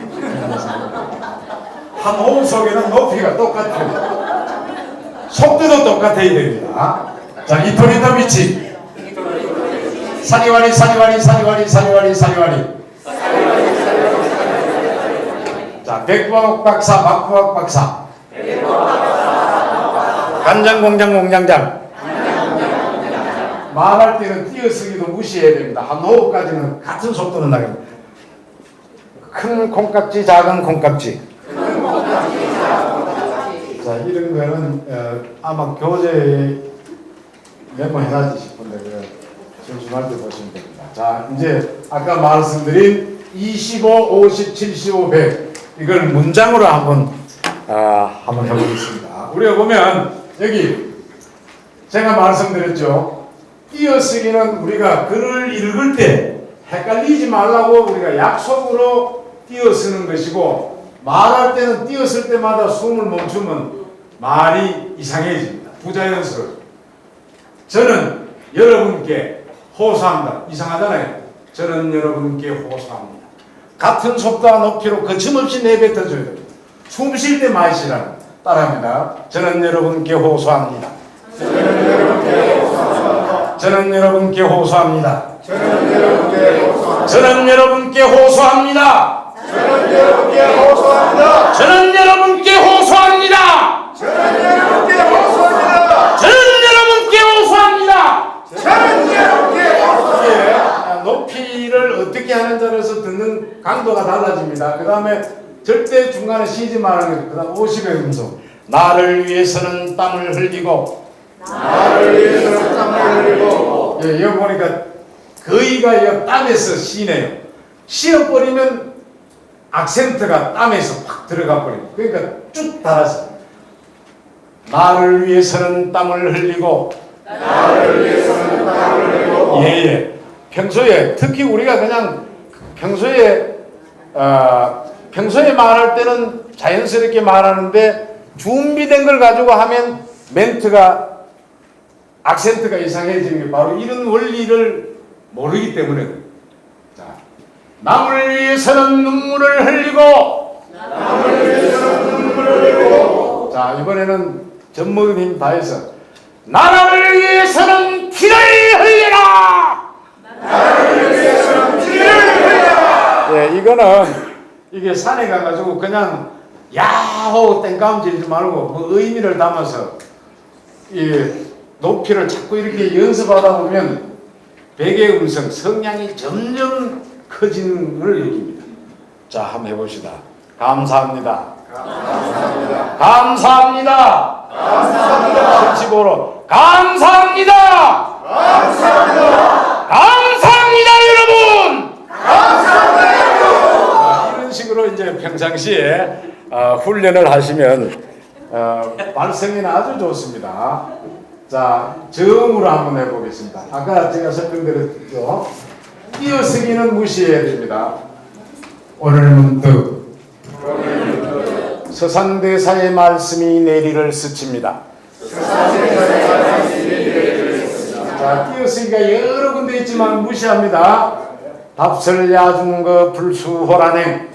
한 호흡 속에는 높이가 똑같아요. 속도도 똑같아야 됩니다. 자, 이토리토 미치 사리와리 사리와리 사리와리 사리와리 사리와리. 자, 백부학 박사 박부학 박사 간장공장 공장장. 말할 때는 띄어쓰기도 무시해야 됩니다. 한 호흡까지는 같은 속도는 나갑니다. 큰 콩깍지 작은 콩깍지. 자 이런 거는 아마 교재에 메모해놔지 싶은데 심심할 때 보시면 됩니다. 자 이제 아까 말씀드린 25, 50, 75, 100 이걸 문장으로 한번 해보겠습니다. 우리가 보면 여기 제가 말씀드렸죠. 띄어쓰기는 우리가 글을 읽을 때 헷갈리지 말라고 우리가 약속으로 띄어쓰는 것이고, 말할 때는 띄었을 때마다 숨을 멈추면 말이 이상해집니다. 부자연스러워요. 저는 여러분께 호소합니다. 이상하잖아요. 저는 여러분께 호소합니다. 같은 속도와 높이로 거침없이 내뱉어줘야 됩니다. 숨 쉴 때 마시라는. 따라합니다. 저는 여러분께 호소합니다. 저는 여러분께 호소합니다. 저는 여러분께 호소합니다. 저는 여러분께 호소합니다. 저는 여러분께 호소합니다. 저는 여러분께 호소합니다. 저는 여러분께 호소합니다. 저는 여러분께 호소합니다. 저는 여러분께 호소합니다. 저는 여러분께 호소합니다. 예, 높이를 어떻게 하는지에 따라서 듣는 강도가 달라집니다. 그 다음에 절대 중간에 쉬지 말아야 그 다음 50의 음성. 나를 위해서는 땀을 흘리고, 나를 위해서 땀을 흘리고. 예, 여기 보니까 거의가 이 땀에서 쉬네요. 쉬어버리면 악센트가 땀에서 확 들어가 버리고, 그러니까 쭉 달아서 나를 위해서는 땀을 흘리고, 나를 위해서는 땀을 흘리고. 예예. 평소에 특히 우리가 그냥 평소에 말할 때는 자연스럽게 말하는데 준비된 걸 가지고 하면 멘트가 악센트가 이상해지는 게 바로 이런 원리를 모르기 때문에. 자, 남을 위해서는 눈물을 흘리고. 남을 위해서는 눈물을 흘리고. 자, 이번에는 전문인 힘 다해서 나라를 위해서는 피를 흘려라. 나를 위해서는 피를 흘려라. 예, 이거는 이게 산에 가가지고 그냥 야호 땡깡 지르지 말고 그 의미를 담아서 이 높이를 자꾸 이렇게 연습하다 보면 백의 음성 성량이 점점 커지는 걸 느낍니다. 자, 한번 해봅시다. 감사합니다. 감사합니다. 감사합니다. 감사합니다. 75로 감사합니다. 감사합니다. 감사합니다, 여러분. 감사합니다. 자, 이런 식으로 이제 평상시에 훈련을 하시면 발성이 아주 좋습니다. 자, 저음으로 한번 해보겠습니다. 아까 제가 설명드렸죠. 띄어쓰기는 무시해야 됩니다. 오늘 문득 서산대사의 말씀이 내리를 스칩니다. 자, 띄어쓰기가 여러 군데 있지만 무시합니다. 답설 야중거 불수호란행.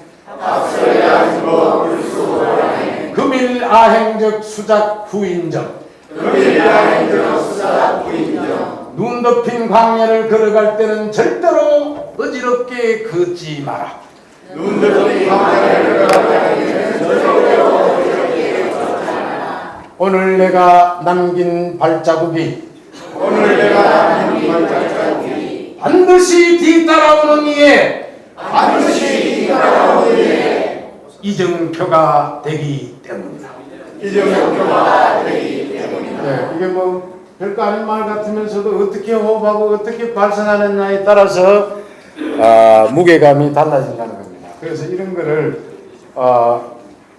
금일 아행적 수작 후인적. 눈 덮인 광야를 걸어갈 때는 절대로 어지럽게 걷지 마라. 오늘 내가 남긴 발자국이 반드시 뒤따라오는 이에 이정표가 되기 때문이다. 네, 이게 뭐 별거 아닌 말 같으면서도 어떻게 호흡하고 어떻게 발성하느냐에 따라서 무게감이 달라진다는 겁니다. 그래서 이런 거를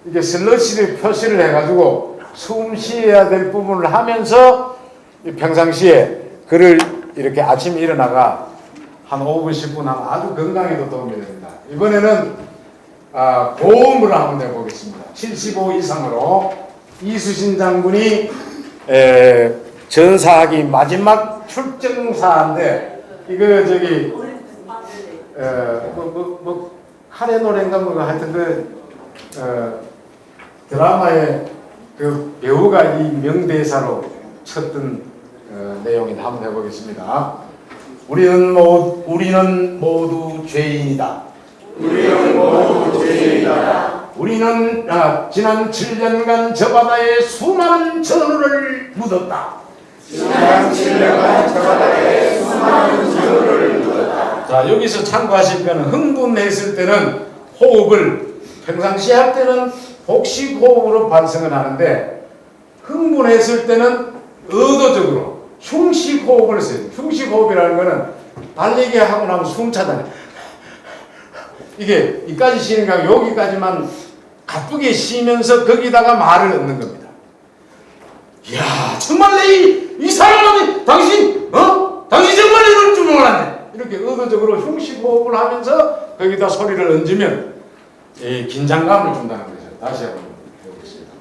이게 슬러시를 표시를 해가지고 숨 쉬어야 될 부분을 하면서 평상시에 글을 이렇게 아침에 일어나가 한 5분 10분 하면 아주 건강에도 도움이 됩니다. 이번에는 고음으로 한번 해보겠습니다. 75 이상으로 이수신 장군이 전사하기 마지막 출정사인데 이거 저기 카레 노래인가 뭐 하여튼 드라마의 그 배우가 이 명대사로 쳤던 내용인데 한번 해보겠습니다. 우리는 모두 죄인이다. 우리는 지난 7년간 저 바다에 수많은 전우를 묻었다. 자, 여기서 참고하실 거는 흥분했을 때는 호흡을 평상시 할 때는 복식 호흡으로 발성을 하는데 흥분했을 때는 의도적으로 흉식 호흡을 써요. 흉식 호흡이라는 거는 달리기 하고 나면 숨 차잖아요. 이게 이까지 쉬는 게 아니고 여기까지만 가쁘게 쉬면서 거기다가 말을 얻는 겁니다. 이야, 정말 내 이 사람은 당신 정말 이럴 줄 몰랐네. 이렇게 의도적으로 흉식호흡을 하면서 거기다 소리를 얹으면 이 긴장감을 준다는 거죠. 다시 한번 해보겠습니다.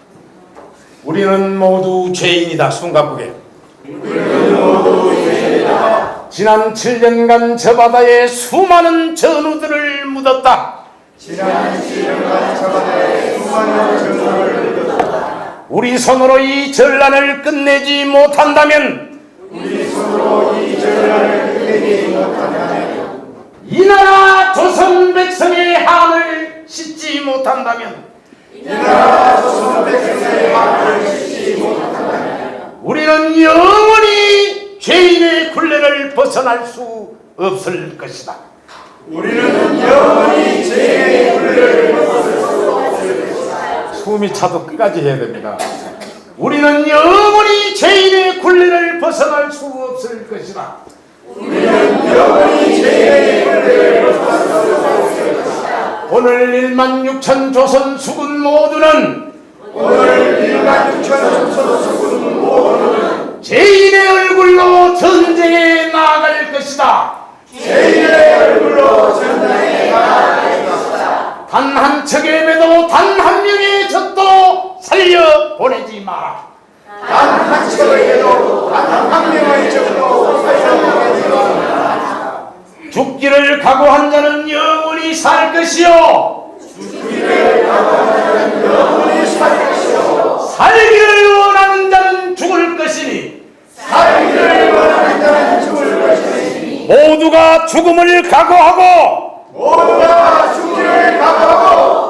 우리는 모두 죄인이다. 숨가쁘게. 지난 7년간 저 바다에 수많은 전우들을 묻었다. 우리 손으로 이 전란을 끝내지 못한다면 이 나라 조선 백성의 한을 씻지 못한다면 우리는 영원히 죄인의 굴레를 벗어날 수 없을 것이다. 숨이 차도 끝까지 해야 됩니다. 우리는 영원히 죄인의 굴레를 벗어날 수 없을 것이다. 오늘 16,000 조선 수군 모두는 죄인의 얼굴로 전쟁에 나아갈 것이다. 단 한 척의 배도 단 한 명의 적도 살려 보내지 마라. 죽기를 각오한 자는 영원히 살 것이요 살기를 원하는 자는 죽을 것이니 모두가 죽음을 각오하고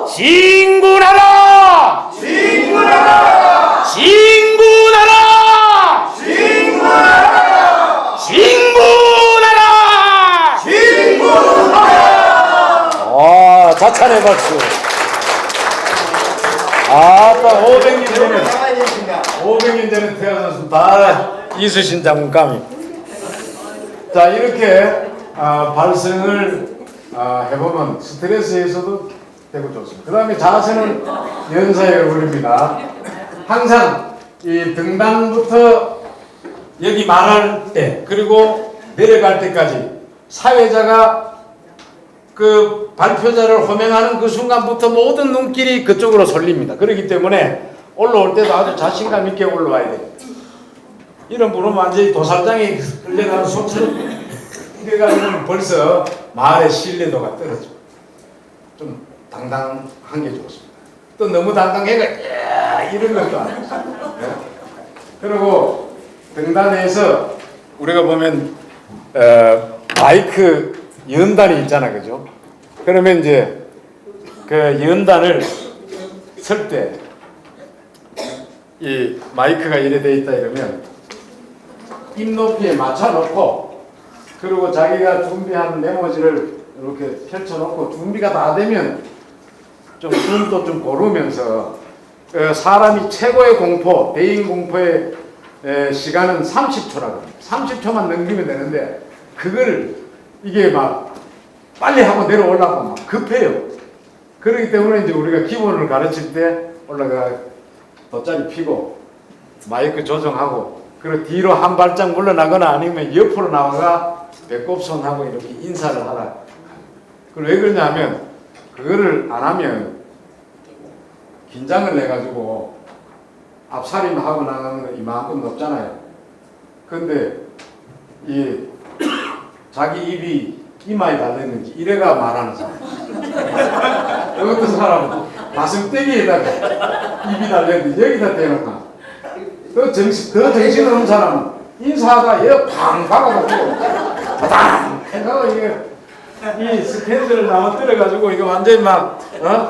진군하라! 진군하라! 진군하라! 진군하라! 진군하라! 자찬의 박수. 아까 500년 전에 태어나서 다 이수신 장군감이. 자, 이렇게 발성을 해보면 스트레스에서도 되고 좋습니다. 그 다음에 자세는 연사에 어울립니다. 항상 이 등단부터 여기 말할 때 그리고 내려갈 때까지 사회자가 그 발표자를 호명하는 그 순간부터 모든 눈길이 그쪽으로 쏠립니다. 그렇기 때문에 올라올 때도 아주 자신감 있게 올라와야 돼요. 이런 분은 완전히 도살장에 끌려가는 소처럼 그래가지고 벌써 말의 신뢰도가 떨어져. 좀 당당한 게 좋습니다. 또 너무 당당해가 이런 것도 아니고. 네? 그리고 등단에서 우리가 보면 마이크 연단이 있잖아, 그죠? 그러면 이제 그 연단을 설 때 이 마이크가 이래 돼 있다 이러면 입 높이에 맞춰 놓고 그리고 자기가 준비한 메모지를 이렇게 펼쳐 놓고 준비가 다 되면 좀 숨도 좀 고르면서 사람이 최고의 공포, 대인 공포의 시간은 30초라고 합니다. 30초만 넘기면 되는데 그걸 이게 막 빨리 하고 내려오려고 막 급해요. 그렇기 때문에 이제 우리가 기본을 가르칠 때 올라가 돗자리 피고 마이크 조정하고 그리고 뒤로 한 발짝 물러나거나 아니면 옆으로 나와가 배꼽손하고 이렇게 인사를 하라. 그리고 왜 그러냐면 그거를 안 하면 긴장을 내가지고 앞살림하고 나가는 건 이만큼 높잖아요. 근데 이 자기 입이 이마에 달렸는지 이래가 말하는 사람. 어떤 사람은 가슴대기에다가 입이 달렸는지 여기다 대놓고 더 정신 없는 사람은 인사가 팡 박아가지고 바당 해서 이게 이 스탠드를 나눠뜨려가지고 이거 완전히 막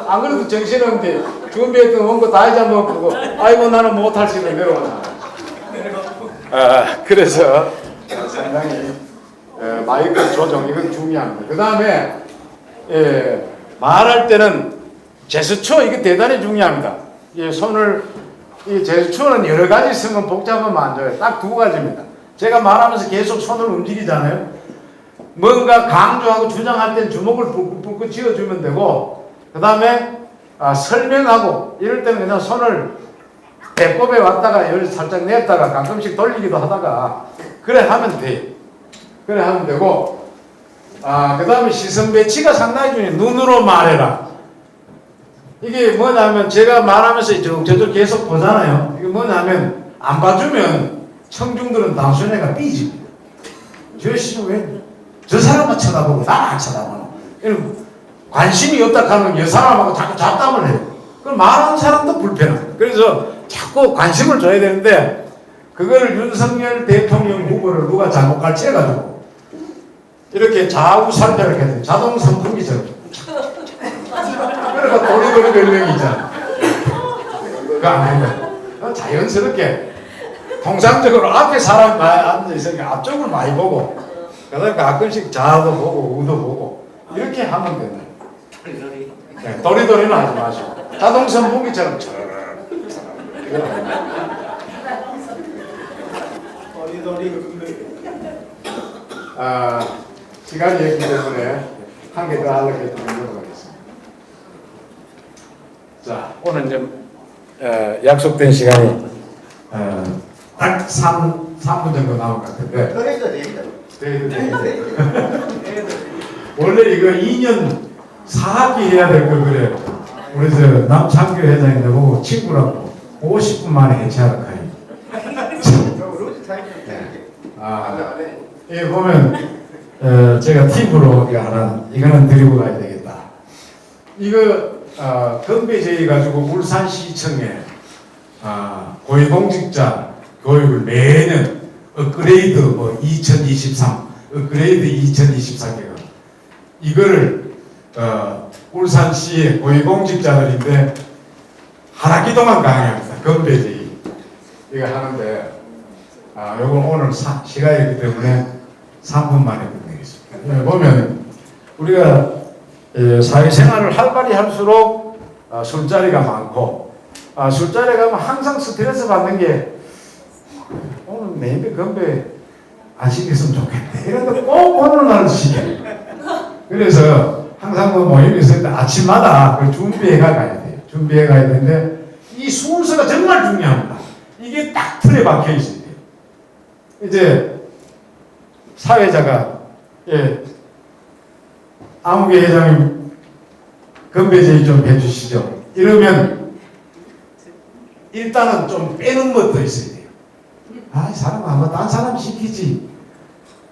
안 그래도 정신없는데 준비했던 원고 다 잊어먹고 아이고 나는 못할 수 있는 내려오잖아. 그래서 상당히 마이크 조정 이건 중요합니다. 그 다음에 말할 때는 제스처 이게 대단히 중요합니다. 손을 이 제스처는 여러 가지 쓰면 복잡하면 안 좋아요. 딱 두 가지입니다. 제가 말하면서 계속 손을 움직이잖아요. 뭔가 강조하고 주장할 땐 주먹을 붉고 쥐어주면 되고 그 다음에 설명하고 이럴 때는 그냥 손을 배꼽에 왔다가 열 살짝 냈다가 가끔씩 돌리기도 하다가 그래 하면 돼. 그래 하면 되고, 그 다음에 시선 배치가 상당히 중요해. 눈으로 말해라. 이게 뭐냐면 제가 말하면서 저쪽 계속 보잖아요. 이게 뭐냐면 안 봐주면 청중들은 단순해가 삐집니다. 저 사람만 쳐다보고 나만 안 쳐다보노. 관심이 없다 하면 여 사람하고 자꾸 잡담을 해요. 그럼 말하는 사람도 불편해요. 그래서 자꾸 관심을 줘야 되는데 그걸 윤석열 대통령 후보를 누가 잘못 갈치해가지고 이렇게 좌우 살펴를 해서 자동 선풍기처럼 그러니까 도리도리 별명이 있잖아. 그거 안 된다. 자연스럽게 통상적으로 앞에 사람이 많이 앉아있으니까 앞쪽을 많이 보고 그다음에 가끔씩 좌도 보고 우도 보고 이렇게 하면 된다. 네, 도리도리는 하지 마시고 자동 선풍기처럼 시간이 있기 때문에 한 개 더 하려고 했는데 넘어가겠습니다. 자, 오늘 좀 약속된 시간이 딱 3분 정도 남은 것 같은데 더 해도 됩니다. 원래 이거 2년 4학기 해야 될 걸 그래. 우리 저 남창규 회장인데 보고 친구라고 50분 만에 해체하라 카이. 이게 보면 제가 팁으로 이거 하나 이거는 드리고 가야 되겠다. 이거 건배제의 가지고 울산시청에 고위공직자 교육을 매년 업그레이드 2023 업그레이드 2024개가 이거를 울산시의 고위공직자들인데 하나기 동안 강의합니다. 건배제의 이거 하는데 요건 오늘 시간이 있기 때문에 3분 만에 끝내겠습니다. 보면 우리가 사회생활을 활발히 할수록 술자리가 많고 술자리에 가면 항상 스트레스 받는 게 오늘 내일 건배 안 시켰으면 좋겠네 이런데 꼭 오늘 날 시켜. 그래서 항상 뭐 모임이 있을 때 아침마다 그걸 준비해가 가야 돼요. 준비해 가야 되는데 이 순서가 정말 중요합니다. 이게 딱 틀에 박혀 있어야 돼요. 이제 사회자가 아무개 회장님 건배제의 좀 해주시죠. 이러면 일단은 좀 빼는 것도 있어야 돼요. 이 사람 아마 딴 사람 시키지.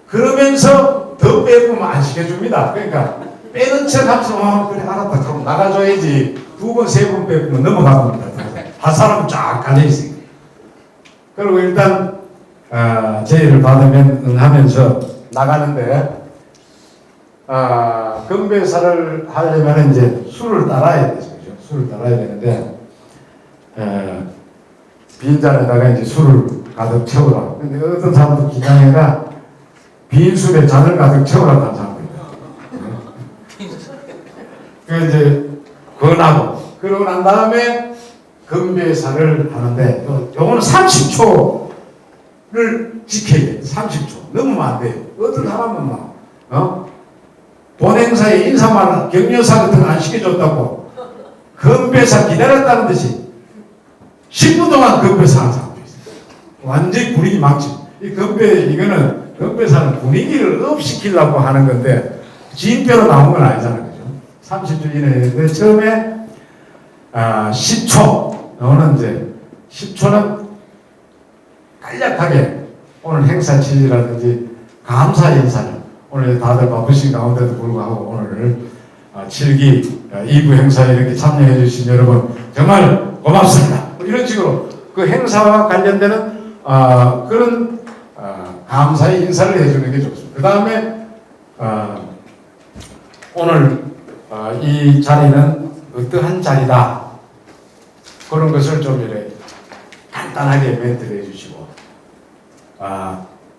그러면서 더 빼보면 안 시켜줍니다. 그러니까 빼는 척 하면서 그래 알았다 그럼 나가줘야지. 2번 3번 빼면 넘어갑니다. 한 사람은 쫙 갈려있어요. 그리고 일단 제의를 받으면 응하면서 나가는데 건배사를 하려면 이제 술을 따라야 되죠. 술을 따라야 되는데 빈잔에다가 이제 술을 가득 채우라. 근데 어떤 사람도 기장에가 빈 술에 잔을 가득 채우라고 하는 사람도 있다. 그 이제 권하고 그러고 난 다음에 건배사를 하는데 요거는 30초를 지켜야 돼. 30초 넘으면 안 돼요. 어떤 사람은 막 본행사에 인사만 격려사 같은 거 안 시켜줬다고 건배사 기다렸다는 듯이 10분 동안 건배사 하는 사람도 있어요. 완전히 분위기 망치. 이거는 건배사는 분위기를 업시키려고 하는 건데 지인표로 나온 건 아니잖아요. 그죠? 30초 이내에 처음에 10초 너는 이제 10초는 간략하게 오늘 행사 취지라든지 감사 인사를 오늘 다들 바쁘신 가운데도 불구하고 오늘 7기 2부 행사에 이렇게 참여해 주신 여러분 정말 고맙습니다. 이런 식으로 그 행사와 관련되는 그런 감사의 인사를 해주는 게 좋습니다. 그 다음에 오늘 이 자리는 어떠한 자리다 그런 것을 좀 이렇게 간단하게 멘트를 해주시고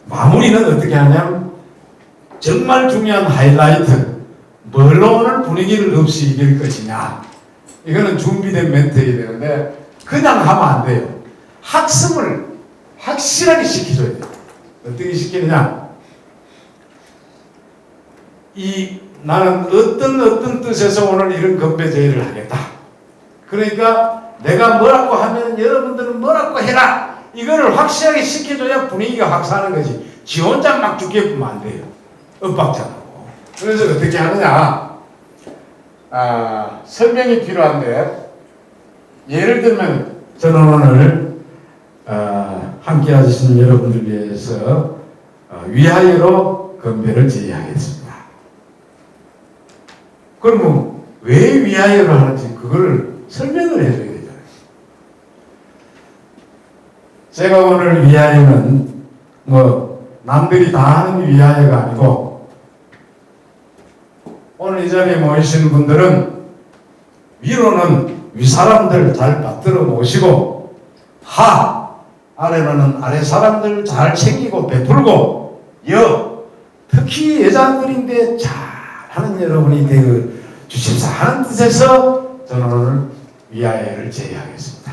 마무리는 어떻게 하냐면 정말 중요한 하이라이트 뭘로 오늘 분위기를 없이 이길 것이냐 이거는 준비된 멘트여야 되는데 그냥 하면 안 돼요. 학습을 확실하게 시켜줘야 돼요. 어떻게 시키느냐 나는 어떤 뜻에서 오늘 이런 건배제의를 하겠다. 그러니까 내가 뭐라고 하면 여러분들은 뭐라고 해라. 이거를 확실하게 시켜줘야 분위기가 확 사는 거지. 지 혼자 막 죽게 보면 안 돼요. 엇박자고. 그래서 어떻게 하느냐. 설명이 필요한데, 예를 들면 저는 오늘 함께 하신 여러분들 위해서 위하여로 건배를 제의하겠습니다. 그러면 왜 위하여를 하는지 그거를 설명을 해줘야 되잖아요. 제가 오늘 위하여는 뭐 남들이 다 하는 위하여가 아니고, 오늘 이 자리에 모이신 분들은 위로는 윗사람들 잘 받들어 모시고, 아래로는 아래 사람들 잘 챙기고 베풀고, 특히 여자들인데 잘하는 여러분이 되어 주십사 하는 뜻에서 저는 오늘 위하여를 제의하겠습니다.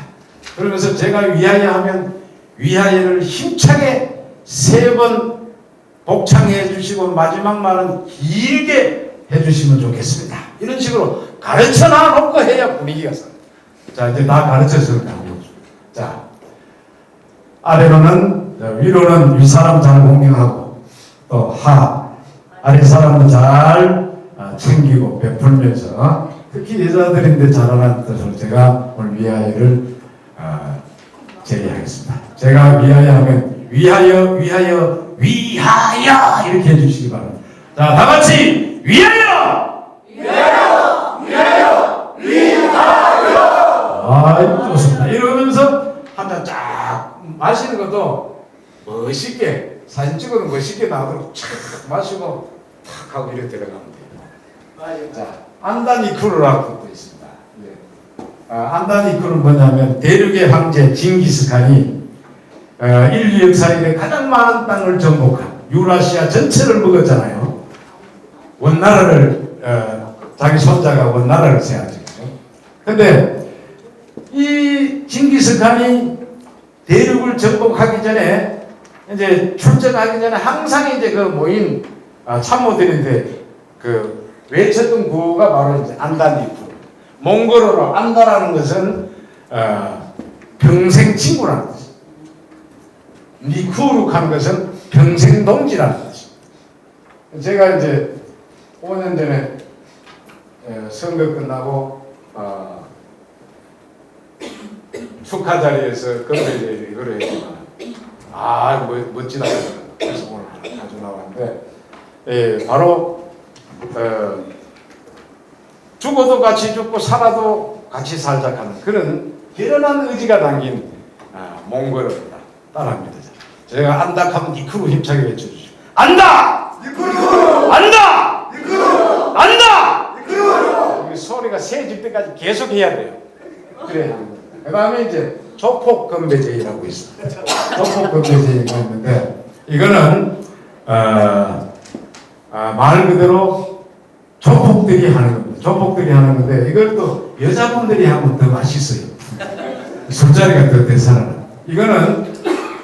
그러면서 제가 위하여 하면 위하여를 힘차게 3번 복창해 주시고 마지막 말은 길게 해주시면 좋겠습니다. 이런 식으로 가르쳐 놔놓고 해야 분위기가 서. 자, 이제 다 가르쳐서 가고. 자, 아래로는, 위로는 윗사람 잘 공경하고, 또 아래 사람도 잘 챙기고 베풀면서, 특히 여자들인데 잘하는 뜻으로 제가 오늘 위하여를 제의하겠습니다. 제가 위하여 하면 위하여 이렇게 해주시기 바랍니다. 자, 다 같이 위하여! 좋습니다. 이러면서 한 잔 쫙 마시는 것도 멋있게, 사진 찍어도 멋있게 나오도록 쫙 마시고 탁 하고 이렇게 들어가면 돼요. 자, 안다니쿠르라고 또 있습니다. 안다니쿠르는 뭐냐면 대륙의 황제 징기스칸이 인류 역사에 가장 많은 땅을 정복한, 유라시아 전체를 먹었잖아요. 원나라를 자기 손자가 원나라를 세웠죠. 근데 이 징기스칸이 대륙을 정복하기 전에, 이제 출정하기 전에 항상 이제 그 모인 참모들인데 그 외쳤던 구호가 바로 이제 안다니쿠르. 몽골어로 안다라는 것은 평생 친구라는 뜻입니다. 니쿠룩 하는 것은 평생 동지라는 뜻입니다. 제가 이제 5년 전에 선거 끝나고 축하 자리에서 건배제를 이걸 했지만 멋지다. 그래서 오늘 가져 나왔는데, 바로 죽어도 같이 죽고 살아도 같이 살자 하는 그런 결연한 의지가 담긴 몽골어입니다. 따라합니다. 제가 안다 하면 니쿠루 힘차게 외쳐주시오. 안다! 니쿠루! 안다! 니쿠루! 안다! 니쿠루! 이 소리가 세질 때까지 계속 해야 돼요. 그래. 그 다음에 이제 조폭건배제의라고 있습니다. 조폭건배제의가 있는데, 이거는 말 그대로 조폭들이 하는 겁니다. 조폭들이 하는 건데, 이걸 또 여자분들이 하면 더 맛있어요. 술자리가 더 대사는. 이거는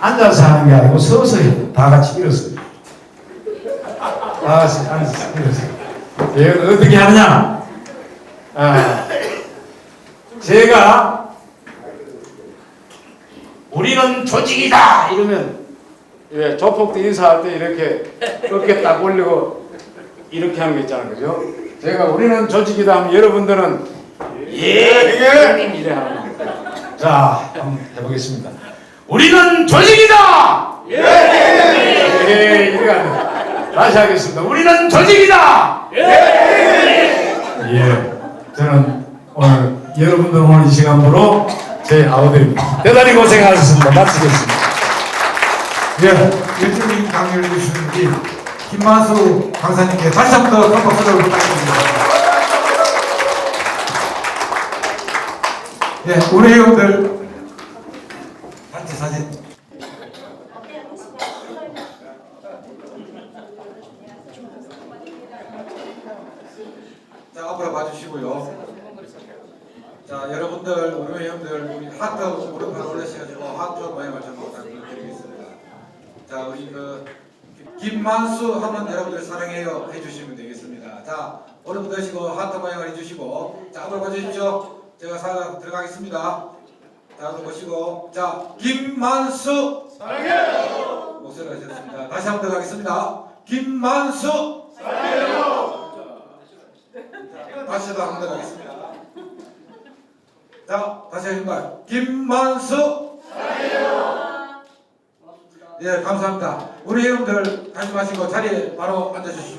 앉아서 하는 게 아니고 서서 해요. 다 같이 일어서요. 다 같이 앉아서 일어서요. 이건 어떻게 하느냐? 제가 우리는 조직이다 이러면, 조폭들 인사할 때 이렇게 어깨 딱 올리고 이렇게 하는 거 있잖아요, 그죠? 제가 우리는 조직이다 하면 여러분들은 예 이래 하는 겁니다. 자, 한번 해보겠습니다. 우리는 조직이다. 예 이래 하는. 다시 하겠습니다. 우리는 조직이다. 예. 저는 오늘 여러분들 오늘 이 시간으로 제 아우들입니다. 대단히 고생하셨습니다. 마치겠습니다. 예, 일주일 강의를 해주신 김만수 강사님께 다시 한 번 더 큰 박수를 부탁드립니다. 예, 우리 회원들 단체 사진. 자, 앞으로 봐주시고요. 자, 여러분들, 우리 회원들, 우리 하트 무릎을 올리셔가지고 하트 모양을 좀 부탁드리겠습니다. 자, 우리 김만수 하면 여러분들 사랑해요 해주시면 되겠습니다. 자, 오른분 드시고 하트 모양을 해주시고, 자, 앞으로 봐주십시오. 제가 사자 들어가겠습니다. 자, 보시고, 자, 김만수 사랑해요. 목소리가 하셨습니다. 다시 한번 들어가겠습니다. 김만수 사랑해요. 다시 한번 들어가겠습니다. 자, 다시 한번 김만수 사랑해요. 예, 감사합니다. 우리 여러분들 하지 마시고 자리에 바로 앉아주시기 바랍니다.